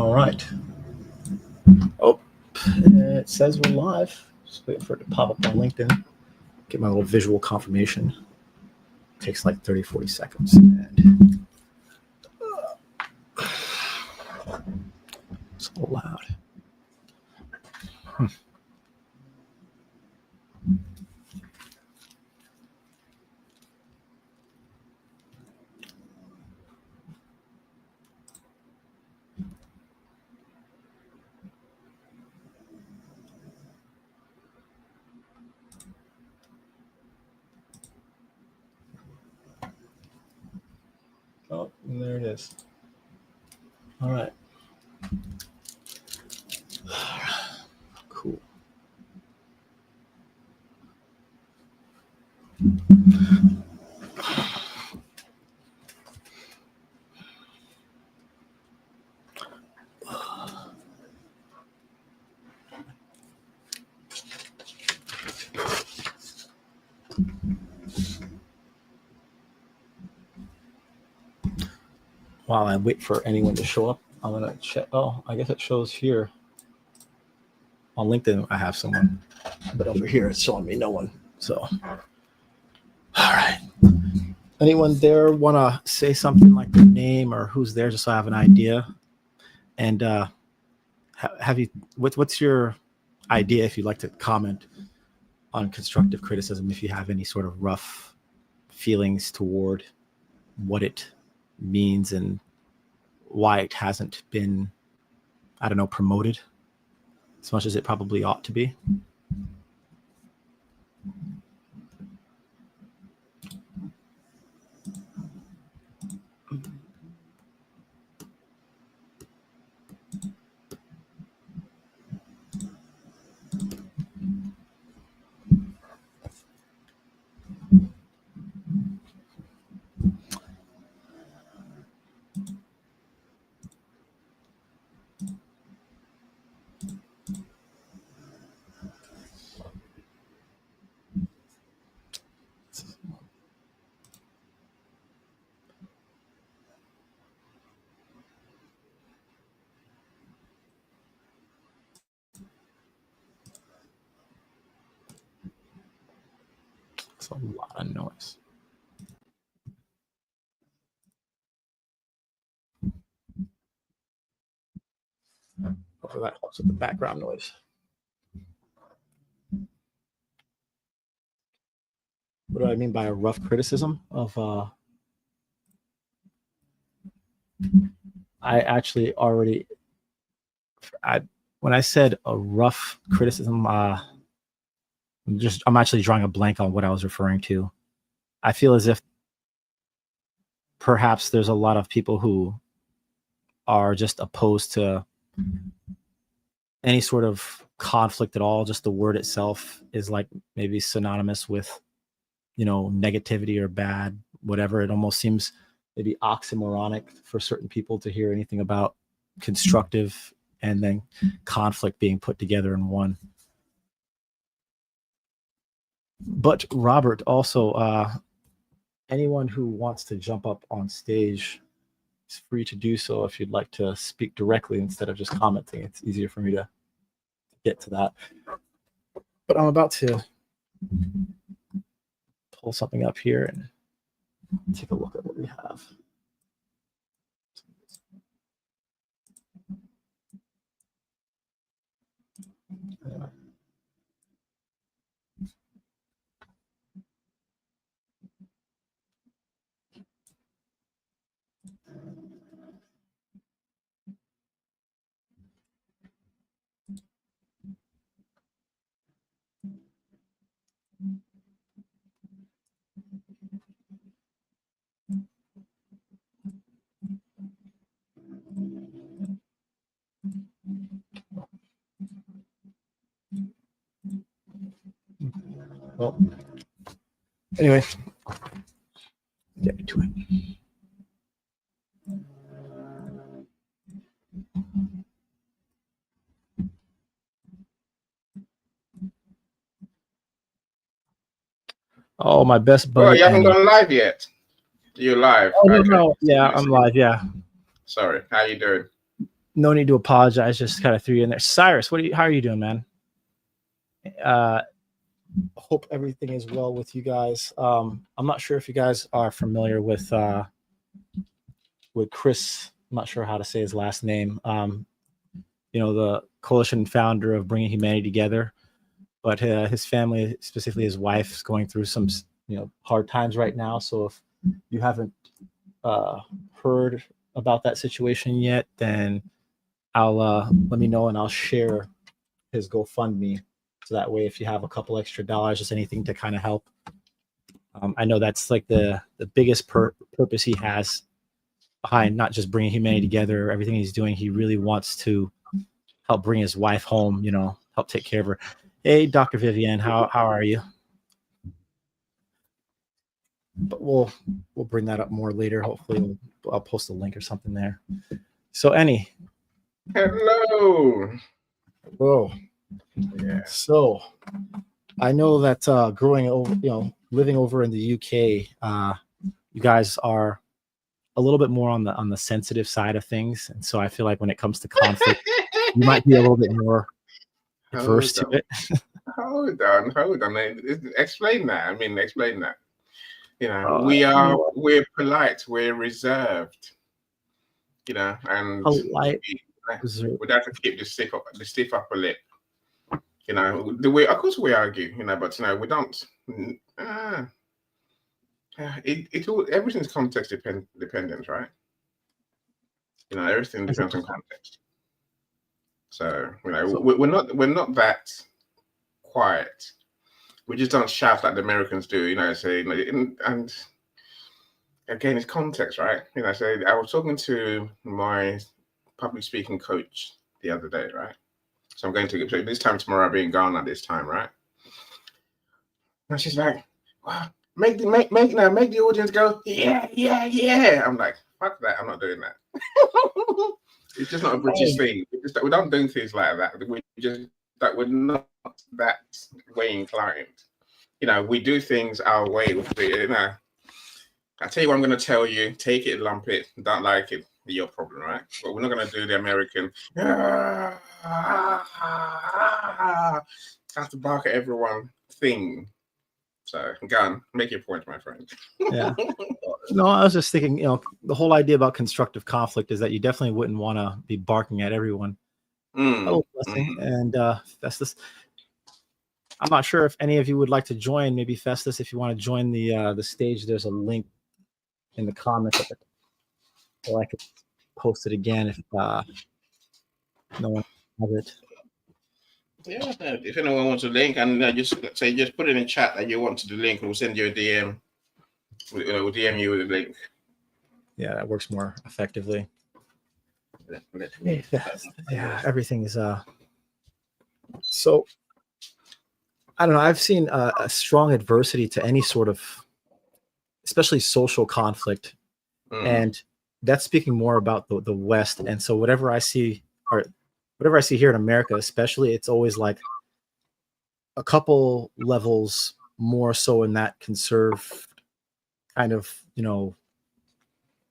All right. Oh, it says we're live. Just waiting for it to pop up on LinkedIn. Get my little visual confirmation. Takes like 30, 40 seconds. And it's a little loud. Oh, and there it is. All right. Cool. While I wait for anyone to show up, I'm going to check. Oh, I guess it shows here. On LinkedIn, I have someone. But over here, it's showing me no one. So, all right. Anyone there want to say something like their name or who's there just so I have an idea? And have you, what's your idea if you'd like to comment on constructive criticism, if you have any sort of rough feelings toward what it means and why it hasn't been, I don't know, promoted as much as it probably ought to be. It's a lot of noise. Hopefully that helps with the background noise. What do I mean by a rough criticism of I actually already when I said a rough criticism, I'm actually drawing a blank on what I was referring to. I feel as if perhaps there's a lot of people who are just opposed to any sort of conflict at all. Just the word itself is like maybe synonymous with, you know, negativity or bad, whatever. It almost seems maybe oxymoronic for certain people to hear anything about constructive and then conflict being put together in one. But Robert, also, anyone who wants to jump up on stage is free to do so if you'd like to speak directly instead of just commenting. It's easier for me to get to that. But I'm about to pull something up here and take a look at what we have. Anyway. Well, anyway, get into it. Oh, my best buddy. Oh, you haven't gone live yet? You're live. Oh, no, okay. No. Yeah, I'm live. Yeah. Sorry. How you doing? No need to apologize. Just kind of threw you in there. Cyrus, how are you doing, man? Hope everything is well with you guys. I'm not sure if you guys are familiar with Chris. I'm not sure how to say his last name. The coalition founder of Bringing Humanity Together, but his family, specifically his wife, is going through some hard times right now. So if you haven't heard about that situation yet, then I'll let me know and I'll share his GoFundMe. So that way, if you have a couple extra dollars, just anything to kind of help. I know that's like the biggest purpose he has behind not just Bringing Humanity Together, everything he's doing. He really wants to help bring his wife home, help take care of her. Hey, Dr. Vivienne, how are you? But we'll bring that up more later. Hopefully, I'll post a link or something there. So, Annie. Hello. Whoa. Yeah. So, I know that growing over, living over in the UK, you guys are a little bit more on the sensitive side of things, and so I feel like when it comes to conflict, you might be a little bit more adverse to it. Hold on. Explain that. Explain that. We're polite, we're reserved. And polite. We'd have to keep the stiff upper lip. The way, of course, we argue. But we don't. Everything's context dependent, right? Everything depends on context. So we're not that quiet. We just don't shout like the Americans do. And again, it's context, right? So I was talking to my public speaking coach the other day, right? So I'm going to this time tomorrow. I'll be in Ghana this time, right? And she's like, "Wow, make the audience go, yeah." I'm like, "Fuck that! I'm not doing that." It's just not a British thing. We don't do things like that. We're not that way inclined. We do things our way. I tell you what I'm going to tell you. Take it, lump it. Don't like it. Your problem, right? But we're not going to do the American. Have to bark at everyone thing. So, go on, make your point, my friend. Yeah. No, I was just thinking, the whole idea about constructive conflict is that you definitely wouldn't want to be barking at everyone. And Festus, I'm not sure if any of you would like to join. Maybe Festus, if you want to join the stage, there's a link in the comments, or I could post it again if no one has it. Yeah, if anyone wants a link, and just put it in chat that you want to the link, and we'll send you a DM. We'll DM you with a link. Yeah, that works more effectively. Yeah, everything is so. I don't know. I've seen a strong adversity to any sort of, especially social conflict, and that's speaking more about the West. And so whatever I see here in America, especially, it's always like a couple levels more so in that conserve kind of,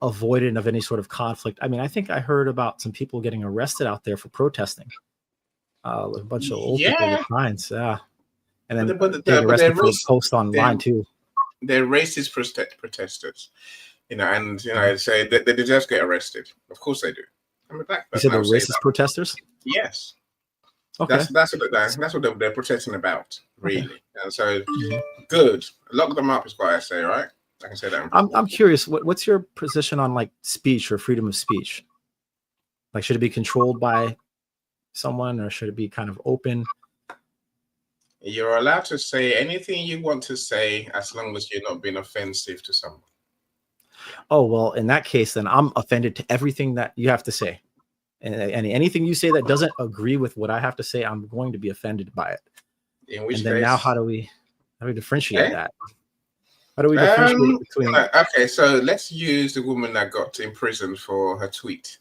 avoidant of any sort of conflict. I think I heard about some people getting arrested out there for protesting. A bunch of old people with signs, yeah. And then getting arrested for posts online too. They're racist protesters, and say they deserve to get arrested. Of course they do. I'm a black person. You said they're racist protesters? Yes. Okay. That's what they're protesting about, really. Okay. And so, good. Lock them up is what I say, right? I can say that. I'm curious. What's your position on like speech or freedom of speech? Like, should it be controlled by someone, or should it be kind of open? You're allowed to say anything you want to say as long as you're not being offensive to someone. Oh, well, in that case, then I'm offended to everything that you have to say. And anything you say that doesn't agree with what I have to say, I'm going to be offended by it. In which and then case, now how do we differentiate that? How do we differentiate between? Okay, so let's use the woman that got imprisoned for her tweet.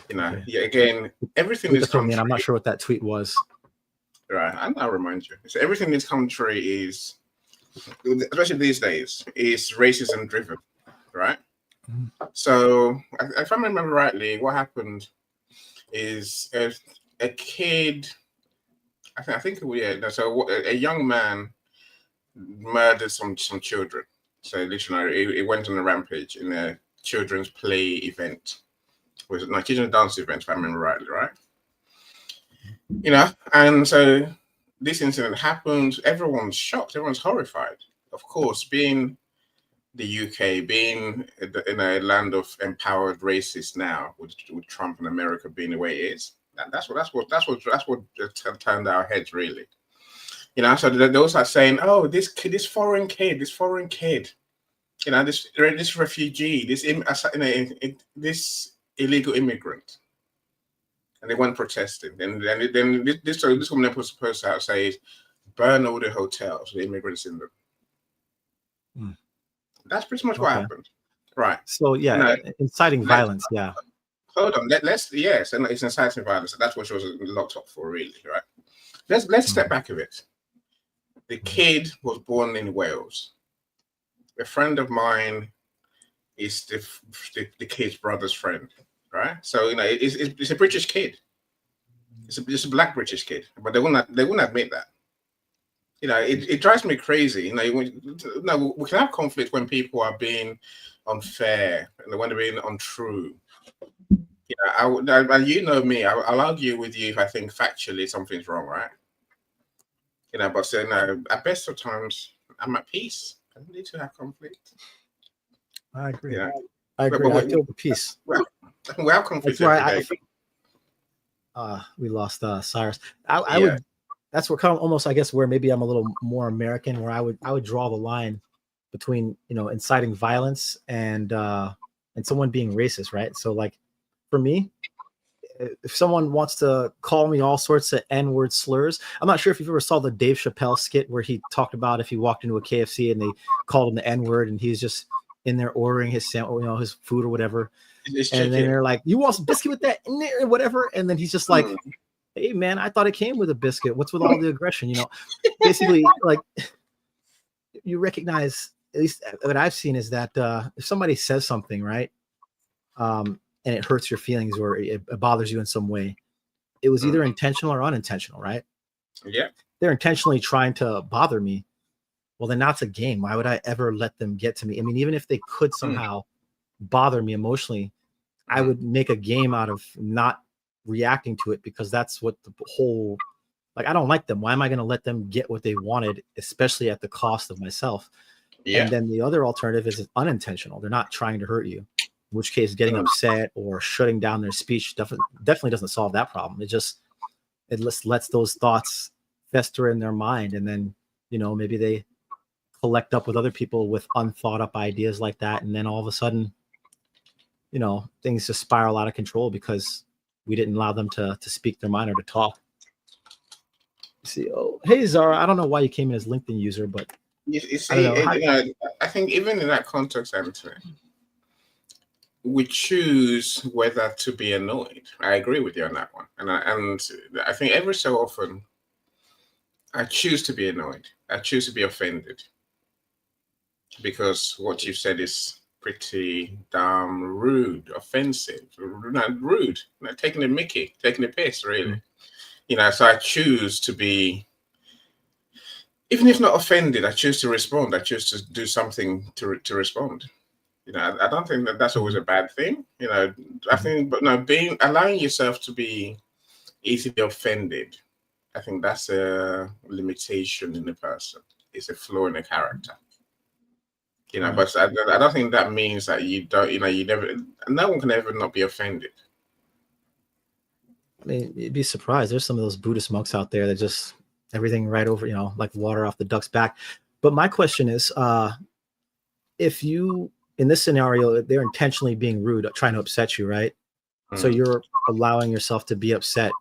Again, everything is country. I'm not sure what that tweet was. Right, and I'll remind you. So everything in this country is, especially these days, is racism driven, right? So if I remember rightly, what happened is a kid. I think yeah. So a young man murdered some children. So literally, he went on a rampage in a children's play event. Was it no children's dance event, if I remember rightly, right? And so this incident happens. Everyone's shocked. Everyone's horrified. Of course, being the UK, being in a land of empowered racists now, with Trump and America being the way it is, that's what turned our heads really. So those are saying, "Oh, this foreign kid, this refugee, this illegal immigrant," and they went protesting. Then this woman was supposed to say, "Burn all the hotels with immigrants in them." Mm. That's pretty much what happened, right? So yeah, inciting violence. Yeah. Hold on. Yes, and it's inciting violence. That's what she was locked up for, really, right? Let's step back a bit. The kid was born in Wales. A friend of mine is the kid's brother's friend, right? So it's a British kid. It's a black British kid, but they wouldn't admit that. It drives me crazy. We can have conflict when people are being unfair and when they're being untrue. You know me, I'll argue with you if I think factually something's wrong, right? But saying at best of times I'm at peace. I don't need to have conflict. I agree. I agree. I feel the peace. Well, we have conflict every day. We lost Cyrus. I would. That's where kind of almost, I guess, where maybe I'm a little more American, where I would draw the line between inciting violence and someone being racist, right? So like for me, if someone wants to call me all sorts of N-word slurs, I'm not sure if you've ever saw the Dave Chappelle skit where he talked about if he walked into a KFC and they called him the N-word and he's just in there ordering his his food or whatever, and then they're like, "You want some biscuit with that in there or whatever?" And then he's just like, "Hey man, I thought it came with a biscuit. What's with all the aggression?" Basically, like you recognize, at least what I've seen is that if somebody says something, right, and it hurts your feelings or it bothers you in some way, it was either intentional or unintentional, right? Yeah. They're intentionally trying to bother me. Well, then that's a game. Why would I ever let them get to me? I mean, even if they could somehow bother me emotionally, I would make a game out of not reacting to it because that's what the whole, like, I don't like them. Why am I going to let them get what they wanted, especially at the cost of myself? Yeah. And then the other alternative is unintentional. They're not trying to hurt you, in which case getting upset or shutting down their speech definitely doesn't solve that problem. It just lets those thoughts fester in their mind, and then maybe they collect up with other people with unthought up ideas like that, and then all of a sudden things just spiral out of control because we didn't allow them to speak their mind or to talk. See, hey Zara, I don't know why you came in as LinkedIn user, but I think even in that context, Anthony, we choose whether to be annoyed. I agree with you on that one, and I think every so often I choose to be annoyed. I choose to be offended because what you've said is pretty damn rude, offensive, rude, taking the mickey, taking the piss, really. So I choose to be, even if not offended, I choose to respond. I choose to do something to respond. I don't think that's always a bad thing. I think, but no, allowing yourself to be easily offended, I think that's a limitation in the person. It's a flaw in the character. But I don't think that means that you don't, you never, no one can ever not be offended. I mean, you'd be surprised. There's some of those Buddhist monks out there that just everything right over, like water off the duck's back. But my question is, if you, in this scenario, they're intentionally being rude, trying to upset you, right? So you're allowing yourself to be upset.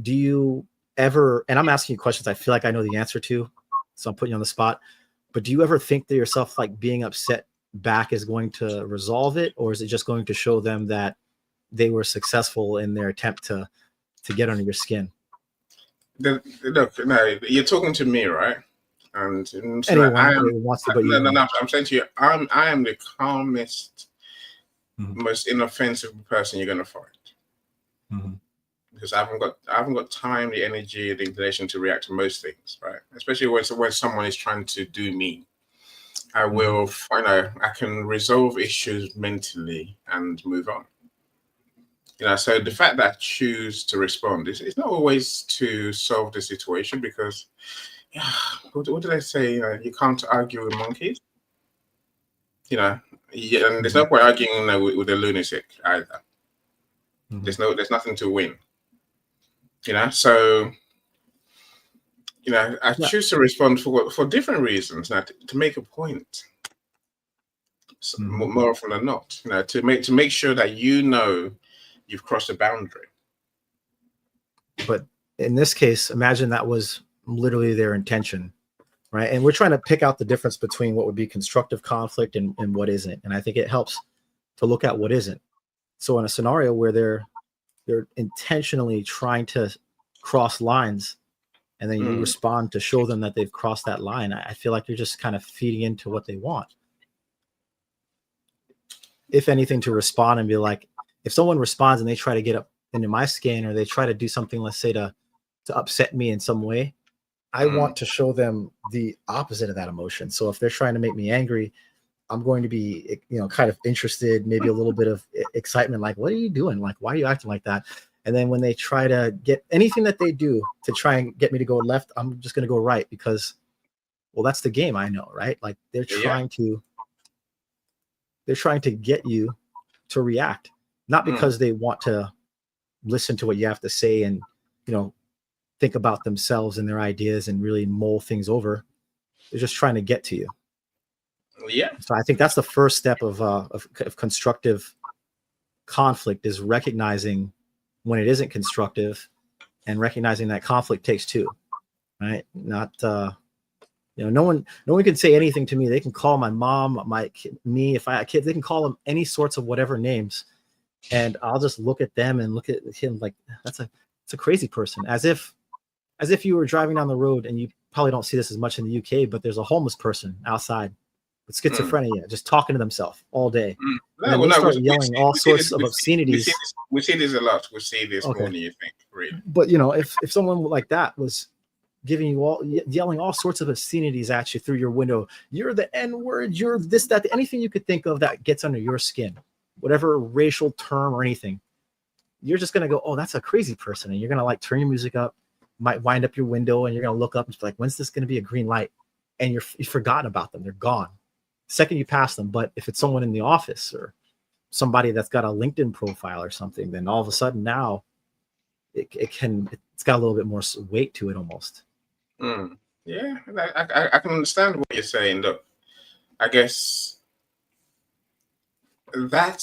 Do you ever, and I'm asking you questions I feel like I know the answer to, so I'm putting you on the spot, but do you ever think to yourself, like, being upset back is going to resolve it? Or is it just going to show them that they were successful in their attempt to get under your skin? Look, no, you're talking to me, right? And so anyone wants to, but no, I'm saying to you, I am the calmest, most inoffensive person you're going to find. because I haven't got time, the energy, the inclination to react to most things, right? Especially when someone is trying to do me. I will, I can resolve issues mentally and move on. So the fact that I choose to respond is not always to solve the situation, because, what did I say? You can't argue with monkeys. And there's no point arguing with a lunatic either. There's nothing to win. So I choose to respond for different reasons. Now, to make a point, more often than not, to make sure that you've crossed a boundary. But in this case, imagine that was literally their intention, right? And we're trying to pick out the difference between what would be constructive conflict and what isn't. And I think it helps to look at what isn't. So in a scenario where they're intentionally trying to cross lines, and then you respond to show them that they've crossed that line, I feel like you're just kind of feeding into what they want. If anything, to respond and be like, if someone responds and they try to get up into my skin, or they try to do something, let's say to upset me in some way, I want to show them the opposite of that emotion. So if they're trying to make me angry, I'm going to be, kind of interested, maybe a little bit of excitement, like, what are you doing? Like, why are you acting like that? And then when they try to get anything that they do to try and get me to go left, I'm just going to go right, because, well, that's the game, I know, right? Like they're trying to get you to react, not because they want to listen to what you have to say and, think about themselves and their ideas and really mull things over. They're just trying to get to you. Yeah. So I think that's the first step of constructive conflict, is recognizing when it isn't constructive, and recognizing that conflict takes two, right? Not, no one can say anything to me. They can call my mom, me, if I had kids, they can call them any sorts of whatever names, and I'll just look at them and look at him like, it's a crazy person, as if you were driving down the road, and you probably don't see this as much in the UK, but there's a homeless person outside with schizophrenia, just talking to themselves all day. And they start yelling all sorts of obscenities. We see this a lot. We see this more than you think, really. But if someone like that was giving you yelling all sorts of obscenities at you through your window, you're the N-word, you're this, that, anything you could think of that gets under your skin, whatever racial term or anything, you're just gonna go, oh, that's a crazy person, and you're gonna turn your music up, might wind up your window, and you're gonna look up and be like, when's this gonna be a green light? And you've forgotten about them. They're gone second you pass them. But if it's someone in the office or somebody that's got a LinkedIn profile or something, then all of a sudden now it's got a little bit more weight to it almost. Yeah, I can understand what you're saying. Look, I guess that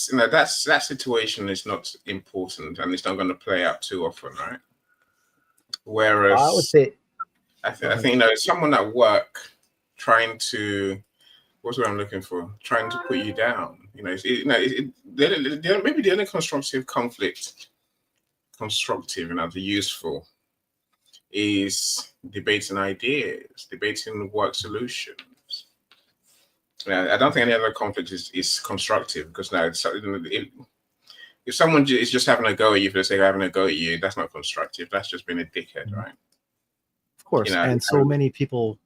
situation is not important, and it's not going to play out too often, right? Whereas I would say, I think someone at work trying to, what's what I'm looking for, trying to put you down. Maybe the only constructive conflict, the useful, is debating ideas, debating work solutions. I don't think any other conflict is constructive, because now if someone is just having a go at you for the sake of having a go at you, that's not constructive. That's just being a dickhead, right? Of course. And so many people,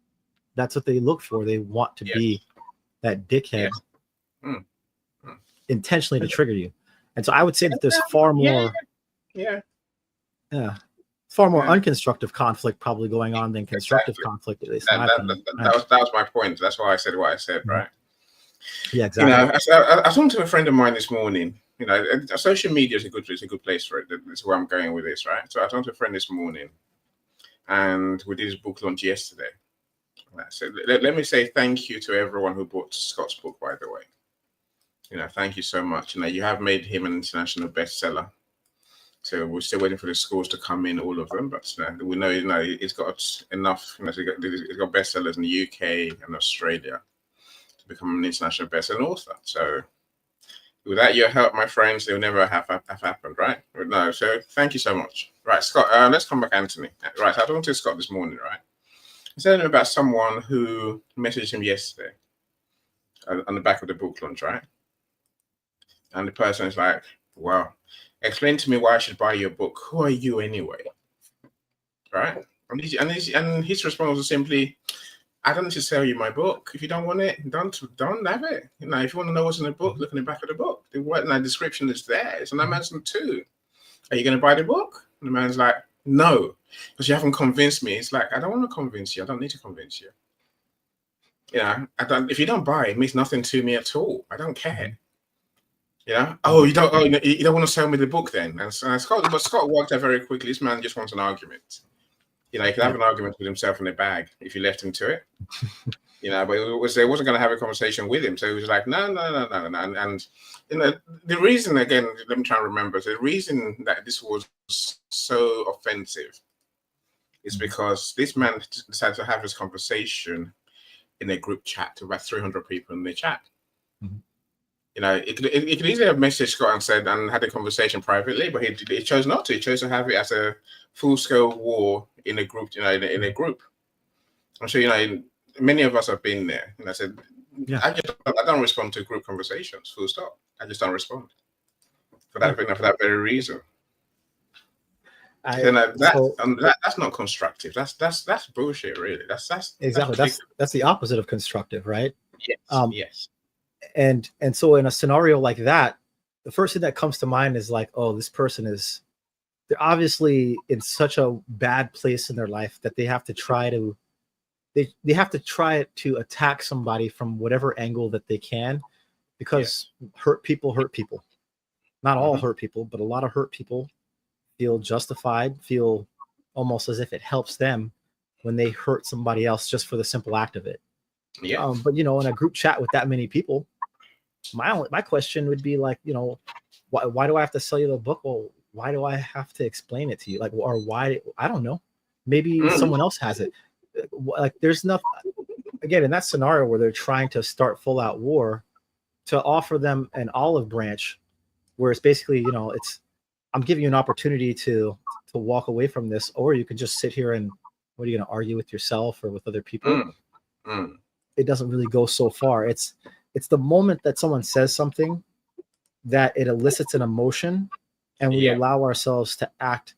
that's what they look for. They want to be that dickhead intentionally to trigger you. And so I would say that there's far more far more unconstructive conflict probably going on than constructive conflict, at least. That was my point. That's why I said what I said, right? Yeah, exactly. I was talking to a friend of mine this morning. Social media is a good place for it. That's where I'm going with this, right? So I was talking to a friend this morning, and we did his book launch yesterday. So let me say thank you to everyone who bought Scott's book, by the way. Thank you so much. You have made him an international bestseller. So we're still waiting for the scores to come in, all of them. But we know, it's got enough. It's got bestsellers in the UK and Australia to become an international best-selling author. So without your help, my friends, they'll never have happened, right? But no. So thank you so much. Right, Scott. Let's come back, Anthony. Right, I talked to Scott this morning, right? I said about someone who messaged him yesterday on the back of the book launch, right? And the person is like, Well, explain to me why I should buy your book. Who are you anyway? Right? And his response was simply, I don't need to sell you my book. If you don't want it, don't have it. You know, if you want to know what's in the book, look in the back of the book. The description is there. It's on Amazon too. Are you going to buy the book? And the man's like, no, because you haven't convinced me. It's like, I don't want to convince you. I don't need to convince you. You know, if you don't buy it, it means nothing to me at all. I don't care. You know, you don't want to sell me the book then. And Scott worked out very quickly. This man just wants an argument. You know, he could have an argument with himself in the bag if you left him to it. You know, but it wasn't going to have a conversation with him. So he was like, no. And you know, the reason, again, let me try and remember. The reason that this was so offensive is because this man decided to have this conversation in a group chat to about 300 people in the chat. Mm-hmm. You know, it could easily have messaged Scott and had a conversation privately, but he chose not to. He chose to have it as a full-scale war in a group. You know, in a group. I'm sure you know many of us have been there. And I said, I don't respond to group conversations. Full stop. I just don't respond for that very reason. That's not constructive. That's bullshit, really. That's exactly that's the opposite of constructive, right? Yes. Yes. And so in a scenario like that, the first thing that comes to mind is like, oh, this person they're obviously in such a bad place in their life that they have to try to attack somebody from whatever angle that they can, because hurt people. Not all hurt people, but a lot of hurt people feel justified, feel almost as if it helps them when they hurt somebody else just for the simple act of it. Yeah. But you know, in a group chat with that many people, my question would be like, you know, why do I have to sell you the book? Well, why do I have to explain it to you? Like, or why? I don't know. Maybe someone else has it. Like, there's nothing. Again, in that scenario where they're trying to start full-out war, to offer them an olive branch, where it's basically, you know, I'm giving you an opportunity to walk away from this, or you could just sit here and what are you going to argue with yourself or with other people? It doesn't really go so far. It's the moment that someone says something that it elicits an emotion, and we allow ourselves to act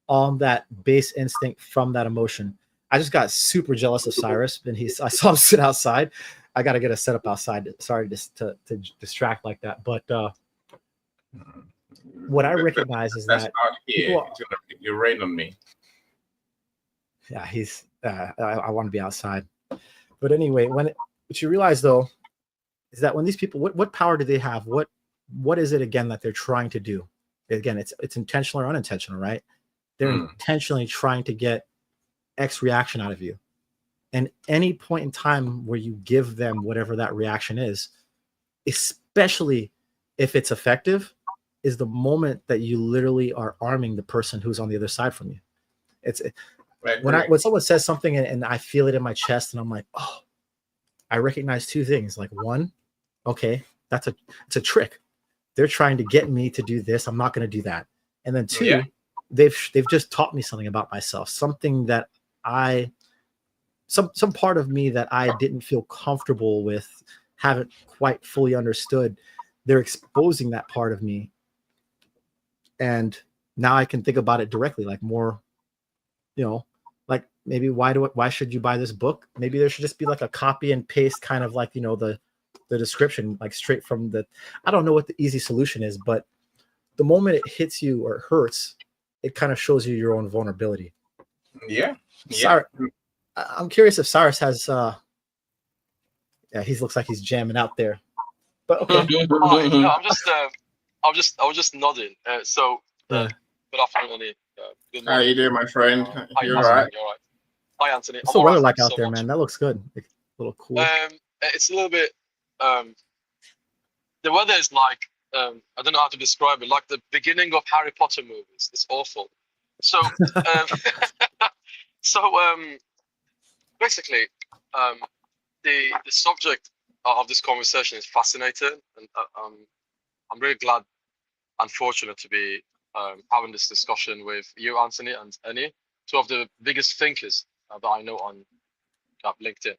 on that base instinct from that emotion. I just got super jealous of Cyrus, and I saw him sit outside. I got to get a setup outside. Sorry to distract like that, but what I recognize is that you're right on me. Yeah, I want to be outside. But anyway, what you realize though is that when these people, what power do they have? What is it again that they're trying to do? Again, it's intentional or unintentional, right? They're intentionally trying to get X reaction out of you. And any point in time where you give them whatever that reaction is, especially if it's effective, is the moment that you literally are arming the person who's on the other side from you. When someone says something and I feel it in my chest and I'm like, oh, I recognize two things. Like, one, okay, it's a trick. They're trying to get me to do this. I'm not going to do that. And then two, they've just taught me something about myself, something that some part of me that I didn't feel comfortable with, haven't quite fully understood. They're exposing that part of me. And now I can think about it directly, like more, you know, like maybe why should you buy this book? Maybe there should just be like a copy and paste kind of like, you know, the description, like straight from I don't know what the easy solution is, but the moment it hits you or it hurts, it kind of shows you your own vulnerability. Yeah. Cyrus, I'm curious if Cyrus has, he looks like he's jamming out there, but okay. No, I was just nodding. Good afternoon, Anthony. Good morning. How you doing, my friend? You're all right. Hi, Anthony. What's the weather like out there, man? That looks good. Like, a little cool. It's a little bit. The weather is like I don't know how to describe it. Like the beginning of Harry Potter movies. It's awful. So basically, the subject of this conversation is fascinating, and I'm really glad and fortunate to be having this discussion with you, Anthony, and Annie, two of the biggest thinkers that I know on LinkedIn.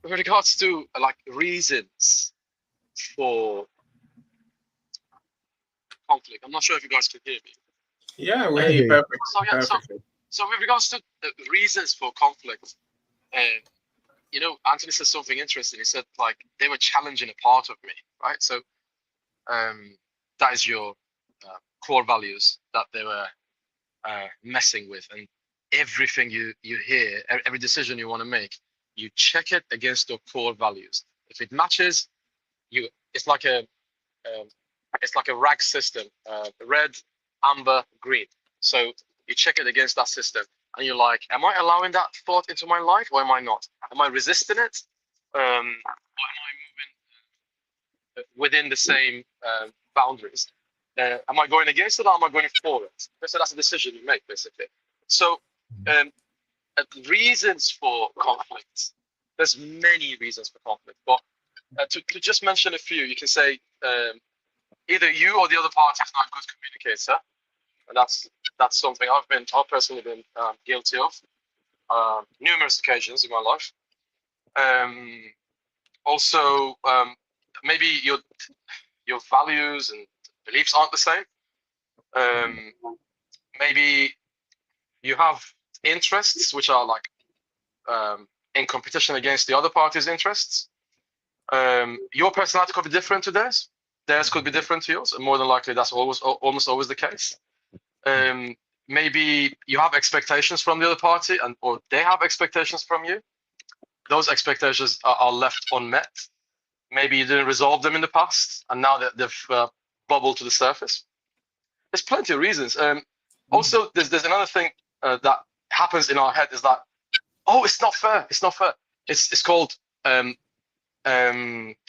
With regards to like reasons for conflict. I'm not sure if you guys can hear me. Yeah, we I hear you hear you. perfect. So yeah, Perfectly. so with regards to reasons for conflict, you know, Anthony said something interesting. He said like they were challenging a part of me, right? So that is your core values that they were messing with, and everything you hear, every decision you want to make, you check it against your core values. If it matches, it's like a rag system, red, amber, green. So you check it against that system, and you're like, am I allowing that thought into my life, or am I not? Am I resisting it, or am I moving within the same boundaries? Am I going against it, or am I going for it? So that's a decision you make, basically. So reasons for conflict. There's many reasons for conflict, but to just mention a few, you can say either you or the other party is not a good communicator, and that's something I've personally been guilty of numerous occasions in my life. Also, maybe your values and beliefs aren't the same. Maybe you have interests which are like in competition against the other party's interests. Your personality could be different to theirs. Theirs could be different to yours, and more than likely that's almost always the case. Maybe you have expectations from the other party, or they have expectations from you. Those expectations are left unmet. Maybe you didn't resolve them in the past, and now they've bubbled to the surface. There's plenty of reasons. Also, there's another thing that happens in our head is that, oh, it's not fair. It's not fair. It's called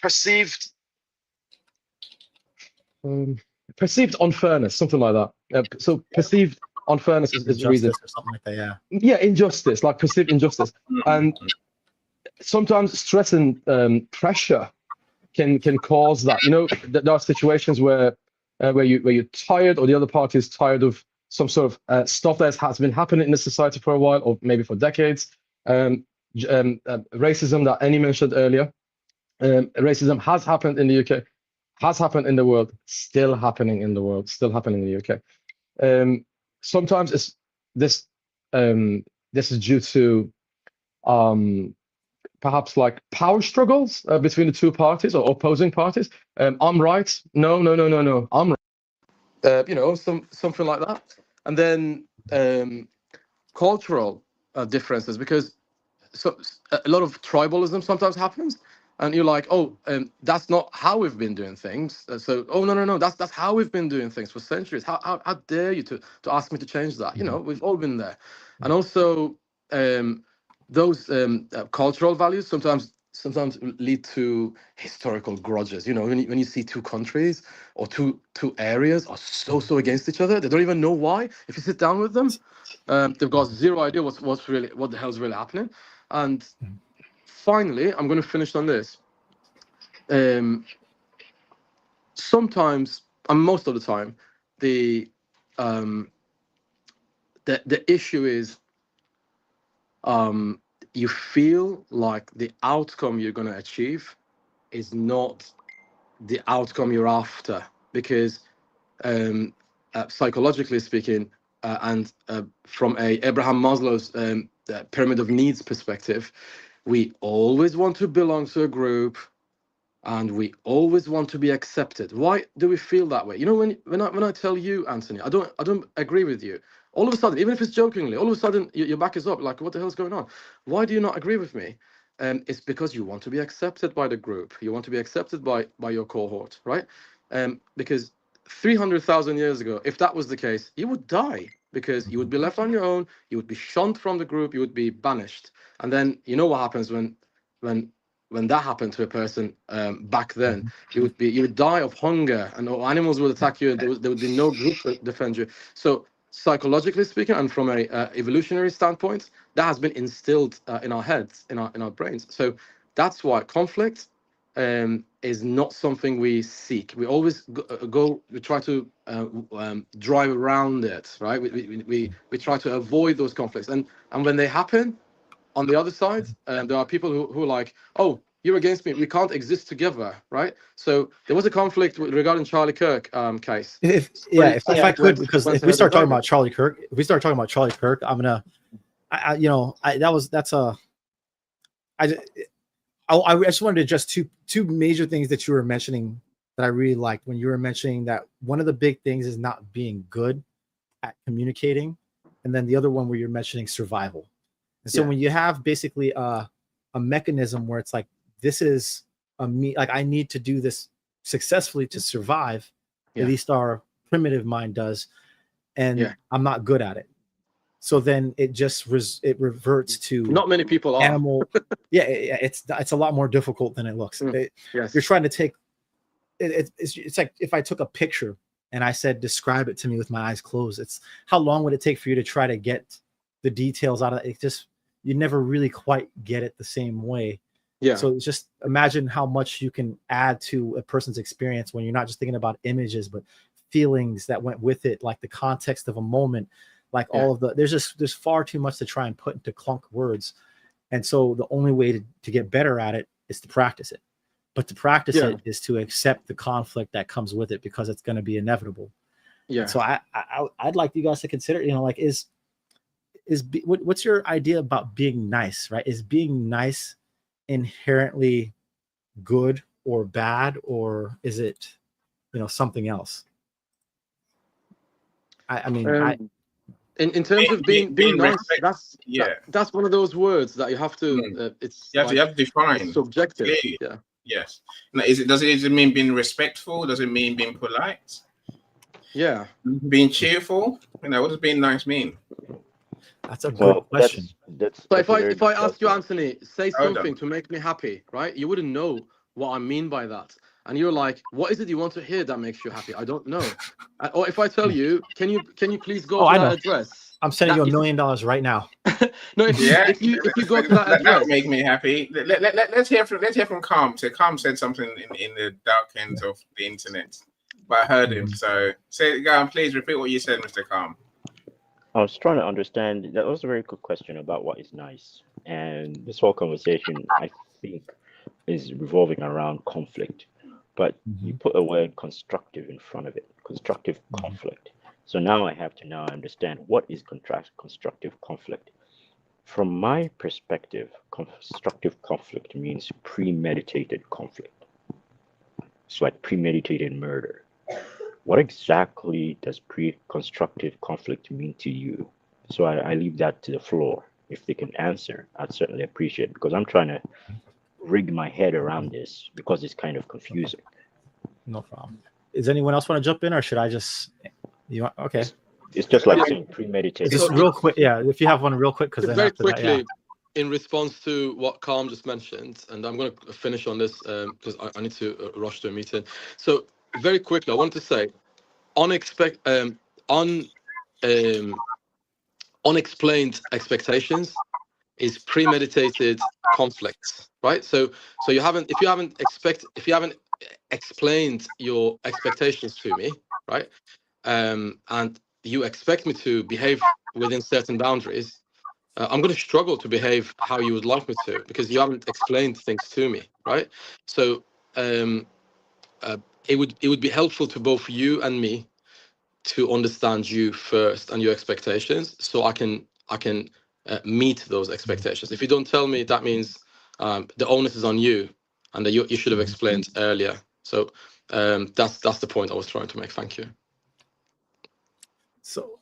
perceived unfairness, something like that. So perceived unfairness is the reason. Injustice or something like that. Yeah. Yeah, injustice, like perceived injustice, and sometimes stress and pressure can cause that. You know, there are situations where you're tired, or the other party is tired of some sort of stuff that has been happening in the society for a while, or maybe for decades. Racism that Annie mentioned earlier. Racism has happened in the UK, has happened in the world, still happening in the world, still happening in the UK. Sometimes this is due to perhaps like power struggles between the two parties or opposing parties. I'm right. No. I'm right. You know, something like that. And then cultural differences, because a lot of tribalism sometimes happens, and you're like, oh, that's not how we've been doing things. So, oh no, that's how we've been doing things for centuries. How dare you to ask me to change that? You know, we've all been there. And also those cultural values sometimes lead to historical grudges. You know, when you see two countries or two areas are so against each other, they don't even know why. If you sit down with them, they've got zero idea what the hell's really happening. And finally, I'm going to finish on this. Sometimes, and most of the time, the issue is you feel like the outcome you're going to achieve is not the outcome you're after, because psychologically speaking, and from a Abraham Maslow's pyramid of needs perspective, we always want to belong to a group, and we always want to be accepted. Why do we feel that way? You know, when I tell you, Anthony, I don't agree with you, all of a sudden, even if it's jokingly, all of a sudden your back is up, like, what the hell's going on? Why do you not agree with me? It's because you want to be accepted by the group. You want to be accepted by your cohort, right? Because 300,000 years ago, if that was the case, you would die, because you would be left on your own. You would be shunned from the group. You would be banished. And then you know what happens when that happened to a person back then. You would die of hunger, and animals would attack you, and there would be no group to defend you. So psychologically speaking, and from a evolutionary standpoint, that has been instilled in our heads, in our brains. So that's why conflict is not something we seek. We always we try to drive around it, right? We try to avoid those conflicts, and when they happen, on the other side, there are people who are like, oh, you're against me. We can't exist together, right? So there was a conflict regarding Charlie Kirk case. If I could, because if we start talking about Charlie Kirk, I'm gonna, I just wanted to address two major things that you were mentioning that I really liked when you were mentioning that one of the big things is not being good at communicating, and then the other one where you're mentioning survival. And so when you have basically a mechanism where it's like, this is like I need to do this successfully to survive, at least our primitive mind does, and I'm not good at it. So then it just it reverts to not many people are animal. It's a lot more difficult than it looks. You're trying to take it's like if I took a picture and I said, describe it to me with my eyes closed. It's how long would it take for you to try to get the details out of it? You never really quite get it the same way. Yeah. So it's just imagine how much you can add to a person's experience when you're not just thinking about images, but feelings that went with it, like the context of a moment, like all of there's far too much to try and put into clunk words. And so the only way to get better at it is to practice it. But to practice it is to accept the conflict that comes with it, because it's going to be inevitable. Yeah. And so I'd like you guys to consider, like, what's your idea about being nice, right? Is being nice inherently good or bad, or is it, something else? In terms of being nice, that's one of those words that you have to. You have to define. Subjective. Clearly. Yeah. Yes. Now, does it mean being respectful? Does it mean being polite? Yeah. Being cheerful? What does being nice mean? That's a good question. So if I ask you, Anthony, say something to make me happy, right? You wouldn't know what I mean by that. And you're like, what is it you want to hear that makes you happy? I don't know. Or if I tell you, can you please go to that address? I'm sending you $1 million right now. No, if you go to that address, that would make me happy. Let's hear from Calm. So Calm said something in the dark ends of the internet, but I heard him. So please repeat what you said, Mr. Calm. I was trying to understand. That was a very good question about what is nice, and this whole conversation, I think, is revolving around conflict. But you put a word constructive in front of it, constructive conflict. So now I have to understand what is constructive conflict. From my perspective, constructive conflict means premeditated conflict. It's like premeditated murder. What exactly does constructive conflict mean to you? So I leave that to the floor. If they can answer, I'd certainly appreciate it, because I'm trying to rig my head around this because it's kind of confusing. No problem. Does anyone else want to jump in, or should I just? Okay. It's just like saying premeditated. Just real quick, if you have one real quick, because then very quickly, in response to what Calm just mentioned, and I'm going to finish on this because I need to rush to a meeting. So very quickly, I want to say, unexplained expectations is premeditated conflicts, right? So if you haven't explained your expectations to me, right, and you expect me to behave within certain boundaries, I'm going to struggle to behave how you would like me to, because you haven't explained things to me, right? So it would be helpful to both you and me to understand you first and your expectations, so I can meet those expectations. If you don't tell me, that means the onus is on you, and that you should have explained earlier. So that's the point I was trying to make. Thank you. So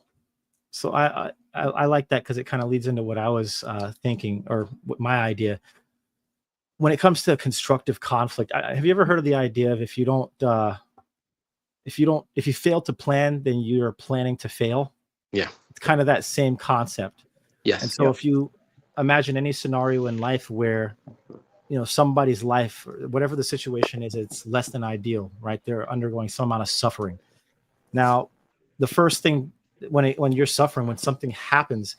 I like that, because it kind of leads into what I was thinking, or what my idea. When it comes to constructive conflict, have you ever heard of the idea of if you fail to plan, then you're planning to fail? Yeah. It's kind of that same concept. Yes. And so if you imagine any scenario in life where, somebody's life, or whatever the situation is, it's less than ideal, right? They're undergoing some amount of suffering. Now, the first thing when you're suffering, when something happens,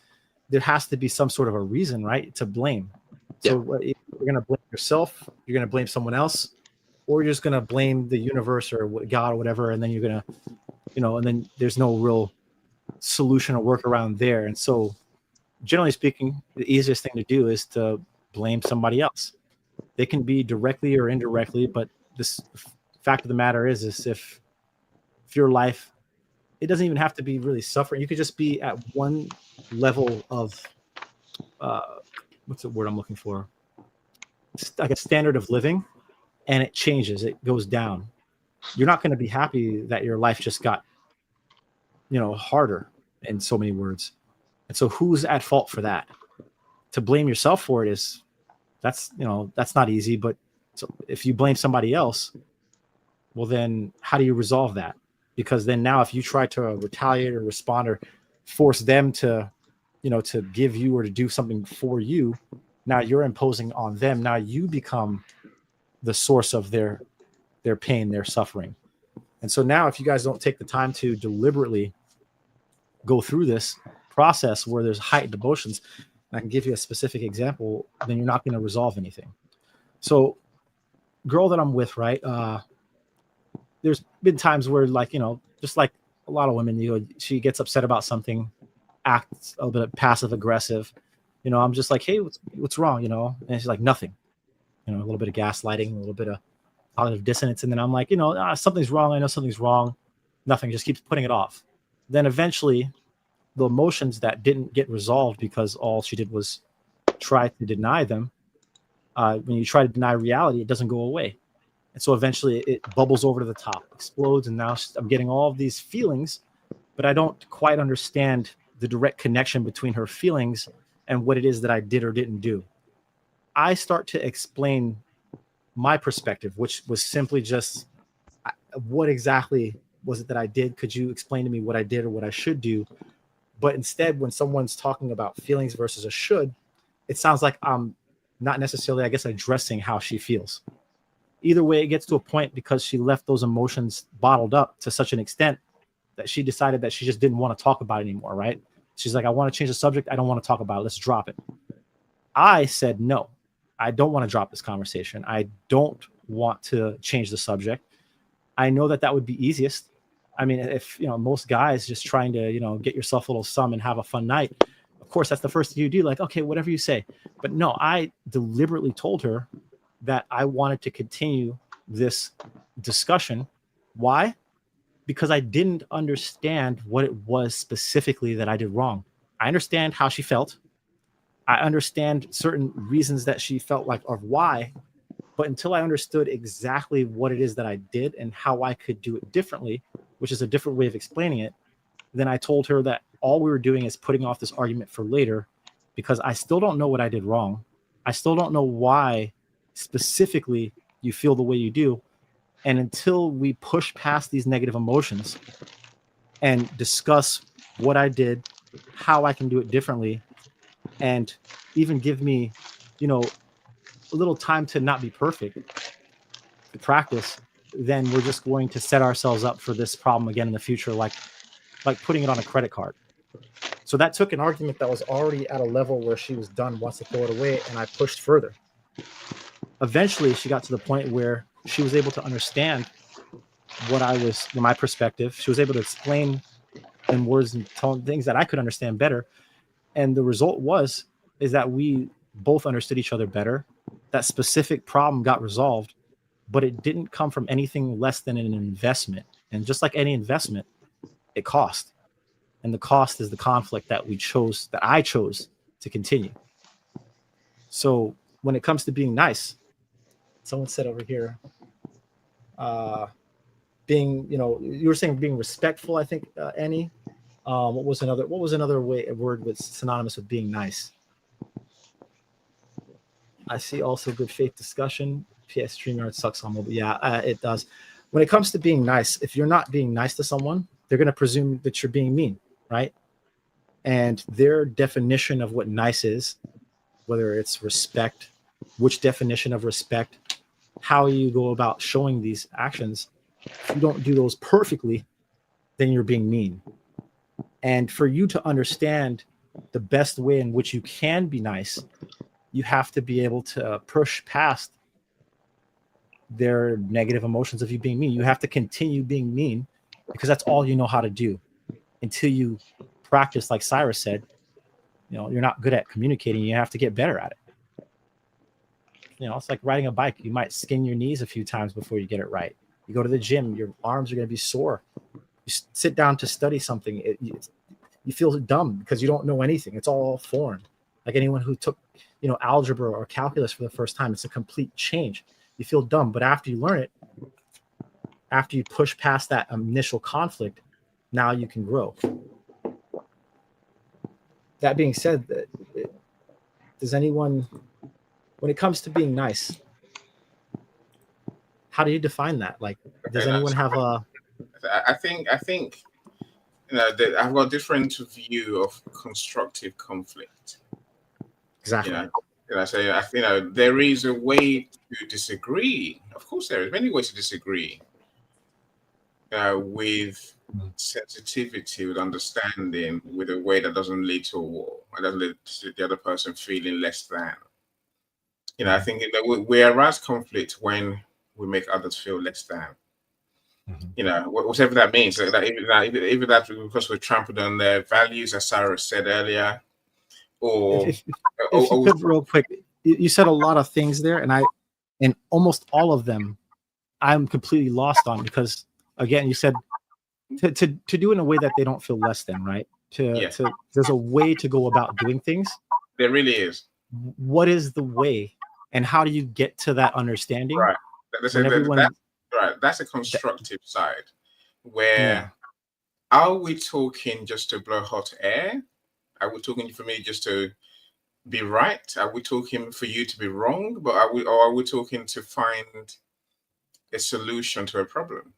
there has to be some sort of a reason, right, to blame. So you're going to blame yourself, you're going to blame someone else, or you're just going to blame the universe or God or whatever, and then you're going to, and then there's no real solution or workaround there. And so, generally speaking, the easiest thing to do is to blame somebody else. They can be directly or indirectly, but this fact of the matter is if your life, it doesn't even have to be really suffering. You could just be at one level of what's the word I'm looking for? It's like a standard of living, and it changes. It goes down. You're not going to be happy that your life just got, harder in so many words. And so who's at fault for that? To blame yourself for it that's not easy. But so if you blame somebody else, well, then how do you resolve that? Because then now if you try to retaliate or respond or force them to, to give you or to do something for you, now you're imposing on them. Now you become the source of their pain, their suffering. And so now if you guys don't take the time to deliberately go through this process where there's heightened emotions, and I can give you a specific example, then you're not going to resolve anything. So girl that I'm with, right? There's been times where just like a lot of women, she gets upset about something, acts a little bit passive aggressive. I'm just like, hey, what's wrong? And she's like, nothing. A little bit of gaslighting, a little bit of cognitive dissonance. And then I'm like, something's wrong. I know something's wrong. Nothing, just keeps putting it off. Then eventually the emotions that didn't get resolved because all she did was try to deny them. When you try to deny reality, it doesn't go away. And so eventually it bubbles over to the top, explodes. And now I'm getting all of these feelings, but I don't quite understand the direct connection between her feelings and what it is that I did or didn't do. I start to explain my perspective, which was simply just, what exactly was it that I did? Could you explain to me what I did or what I should do? But instead, when someone's talking about feelings versus a should, it sounds like I'm not necessarily, I guess, addressing how she feels. Either way, it gets to a point because she left those emotions bottled up to such an extent that she decided that she just didn't want to talk about it anymore, right? She's like, I want to change the subject. I don't want to talk about it. Let's drop it. I said, no, I don't want to drop this conversation. I don't want to change the subject. I know that would be easiest. I mean, if, most guys just trying to, get yourself a little sum and have a fun night, of course, that's the first thing you do. Like, okay, whatever you say. But no, I deliberately told her that I wanted to continue this discussion. Why? Because I didn't understand what it was specifically that I did wrong. I understand how she felt. I understand certain reasons that she felt like of why, but until I understood exactly what it is that I did and how I could do it differently, which is a different way of explaining it, then I told her that all we were doing is putting off this argument for later because I still don't know what I did wrong. I still don't know why specifically you feel the way you do. And until we push past these negative emotions and discuss what I did, how I can do it differently, and even give me, a little time to not be perfect, to practice, then we're just going to set ourselves up for this problem again in the future, like putting it on a credit card. So that took an argument that was already at a level where she was done, wants to throw it away, and I pushed further. Eventually, she got to the point where she was able to understand my perspective. She was able to explain in words and tone things that I could understand better. And the result is that we both understood each other better. That specific problem got resolved, but it didn't come from anything less than an investment. And just like any investment, it cost. And the cost is the conflict that I chose to continue. So when it comes to being nice, someone said over here, being, you were saying being respectful, I think, Annie. What was another word with synonymous with being nice? I see also good faith discussion. PS StreamYard sucks on mobile. Yeah, it does. When it comes to being nice, if you're not being nice to someone, they're going to presume that you're being mean, right? And their definition of what nice is, whether it's respect, which definition of respect, how you go about showing these actions, if you don't do those perfectly, then you're being mean. And for you to understand the best way in which you can be nice, you have to be able to push past their negative emotions of you being mean. You have to continue being mean because that's all you know how to do until you practice, like Cyrus said, you're not good at communicating. You have to get better at it. it's like riding a bike. You might skin your knees a few times before you get it right. You go to the gym, your arms are going to be sore. You sit down to study something, you feel dumb because you don't know anything. It's all foreign. Like anyone who took, algebra or calculus for the first time, it's a complete change. You feel dumb, but after you learn it, after you push past that initial conflict, now you can grow. That being said, does anyone, when it comes to being nice, how do you define that? Like, does anyone have a? I think that I've got a different view of constructive conflict. Exactly. There is a way to disagree. Of course, there is many ways to disagree. With sensitivity, with understanding, with a way that doesn't lead to a war, and doesn't lead to the other person feeling less than. I think that we arouse conflict when we make others feel less than. Whatever that means. Either that's because we're trampled on their values, as Sarah said earlier, or if you could, real quick, you said a lot of things there, and almost all of them, I'm completely lost on, because again, you said to do it in a way that they don't feel less than, right? There's a way to go about doing things. There really is. What is the way, and how do you get to that understanding? Right. That's a constructive side. Where are we talking just to blow hot air? Are we talking for me just to be right? Are we talking for you to be wrong? But are we talking to find a solution to a problem?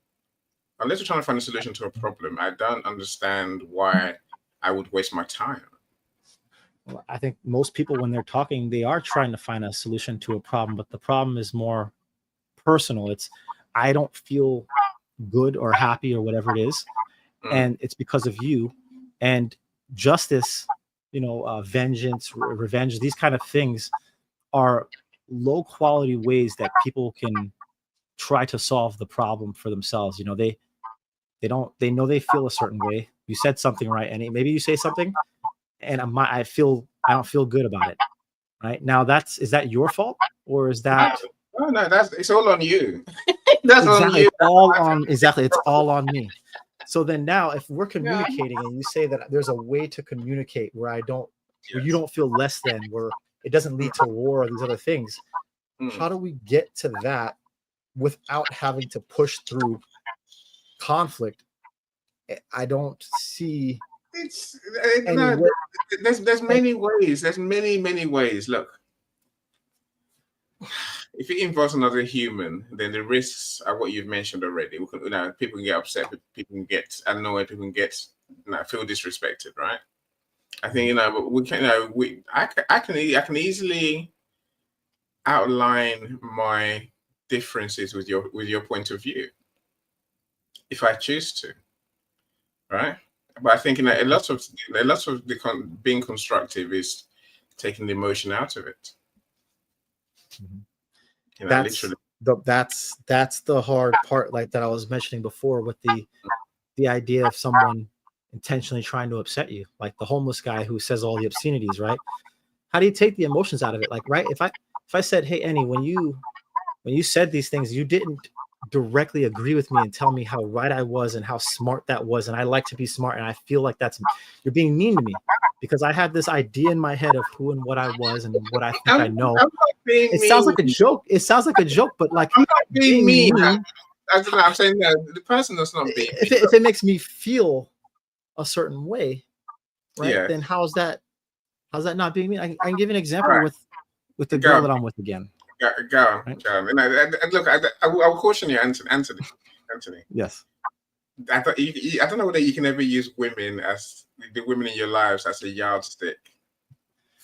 Unless we're trying to find a solution to a problem, I don't understand why I would waste my time. Well, I think most people, when they're talking, they are trying to find a solution to a problem, but the problem is more personal. It's, I don't feel good or happy or whatever it is, and it's because of you. And justice, vengeance, revenge, these kind of things are low quality ways that people can try to solve the problem for themselves. They know they feel a certain way. You said something right, and maybe you say something, and I don't feel good about it. Right now, is that your fault, or is that? No, it's all on you. That's exactly, on you. It's all on me. So then now, if we're communicating and you say that there's a way to communicate where where you don't feel less than, where it doesn't lead to war or these other things, how do we get to that without having to push through conflict? I don't see. There's many ways. There's many ways. Look, if it involves another human, then the risks are what you've mentioned already. People can get upset, people can get annoyed, people can get feel disrespected, right? I think but we can. I can easily outline my differences with your point of view if I choose to, right? But I think a lot of being constructive is taking the emotion out of it. That's the hard part, like that I was mentioning before, with the idea of someone intentionally trying to upset you, like the homeless guy who says all the obscenities, right? How do you take the emotions out of it? Like, right, if I said, hey Annie, when you said these things, you didn't directly agree with me and tell me how right I was and how smart that was, and I like to be smart, and I feel like you're being mean to me because I had this idea in my head of who and what I was and what I think I know. It sounds like a joke. But like, I'm not being mean. I'm saying that the person that's not being. If it makes me feel a certain way, right? Then how's that not being mean? I can give you an example with the girl that I'm with again. Go on. And look, I will caution you, Anthony. Yes. I don't know whether you can ever use women as the women in your lives as a yardstick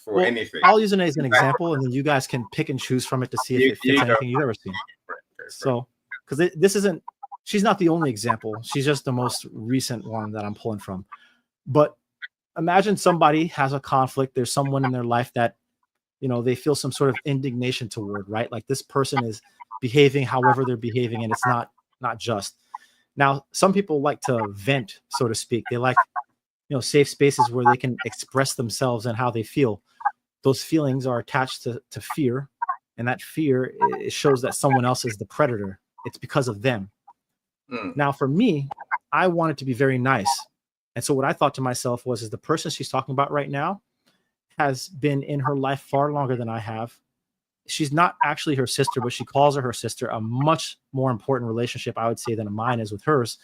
for anything. I'll use it as an example, and then you guys can pick and choose from it to see if it fits anything you've ever seen. Right. So, because she's not the only example. She's just the most recent one that I'm pulling from. But imagine somebody has a conflict. There's someone in their life that, they feel some sort of indignation toward, right? Like this person is behaving however they're behaving, and it's not just. Now, some people like to vent, so to speak. They like, safe spaces where they can express themselves and how they feel. Those feelings are attached to fear, And that fear, it shows that someone else is the predator. It's because of them. Now, for me, I wanted to be very nice. And so what I thought to myself was, is the person she's talking about right now has been in her life far longer than I have. She's not actually her sister, but she calls her sister. A much more important relationship, I would say, than mine is with hers.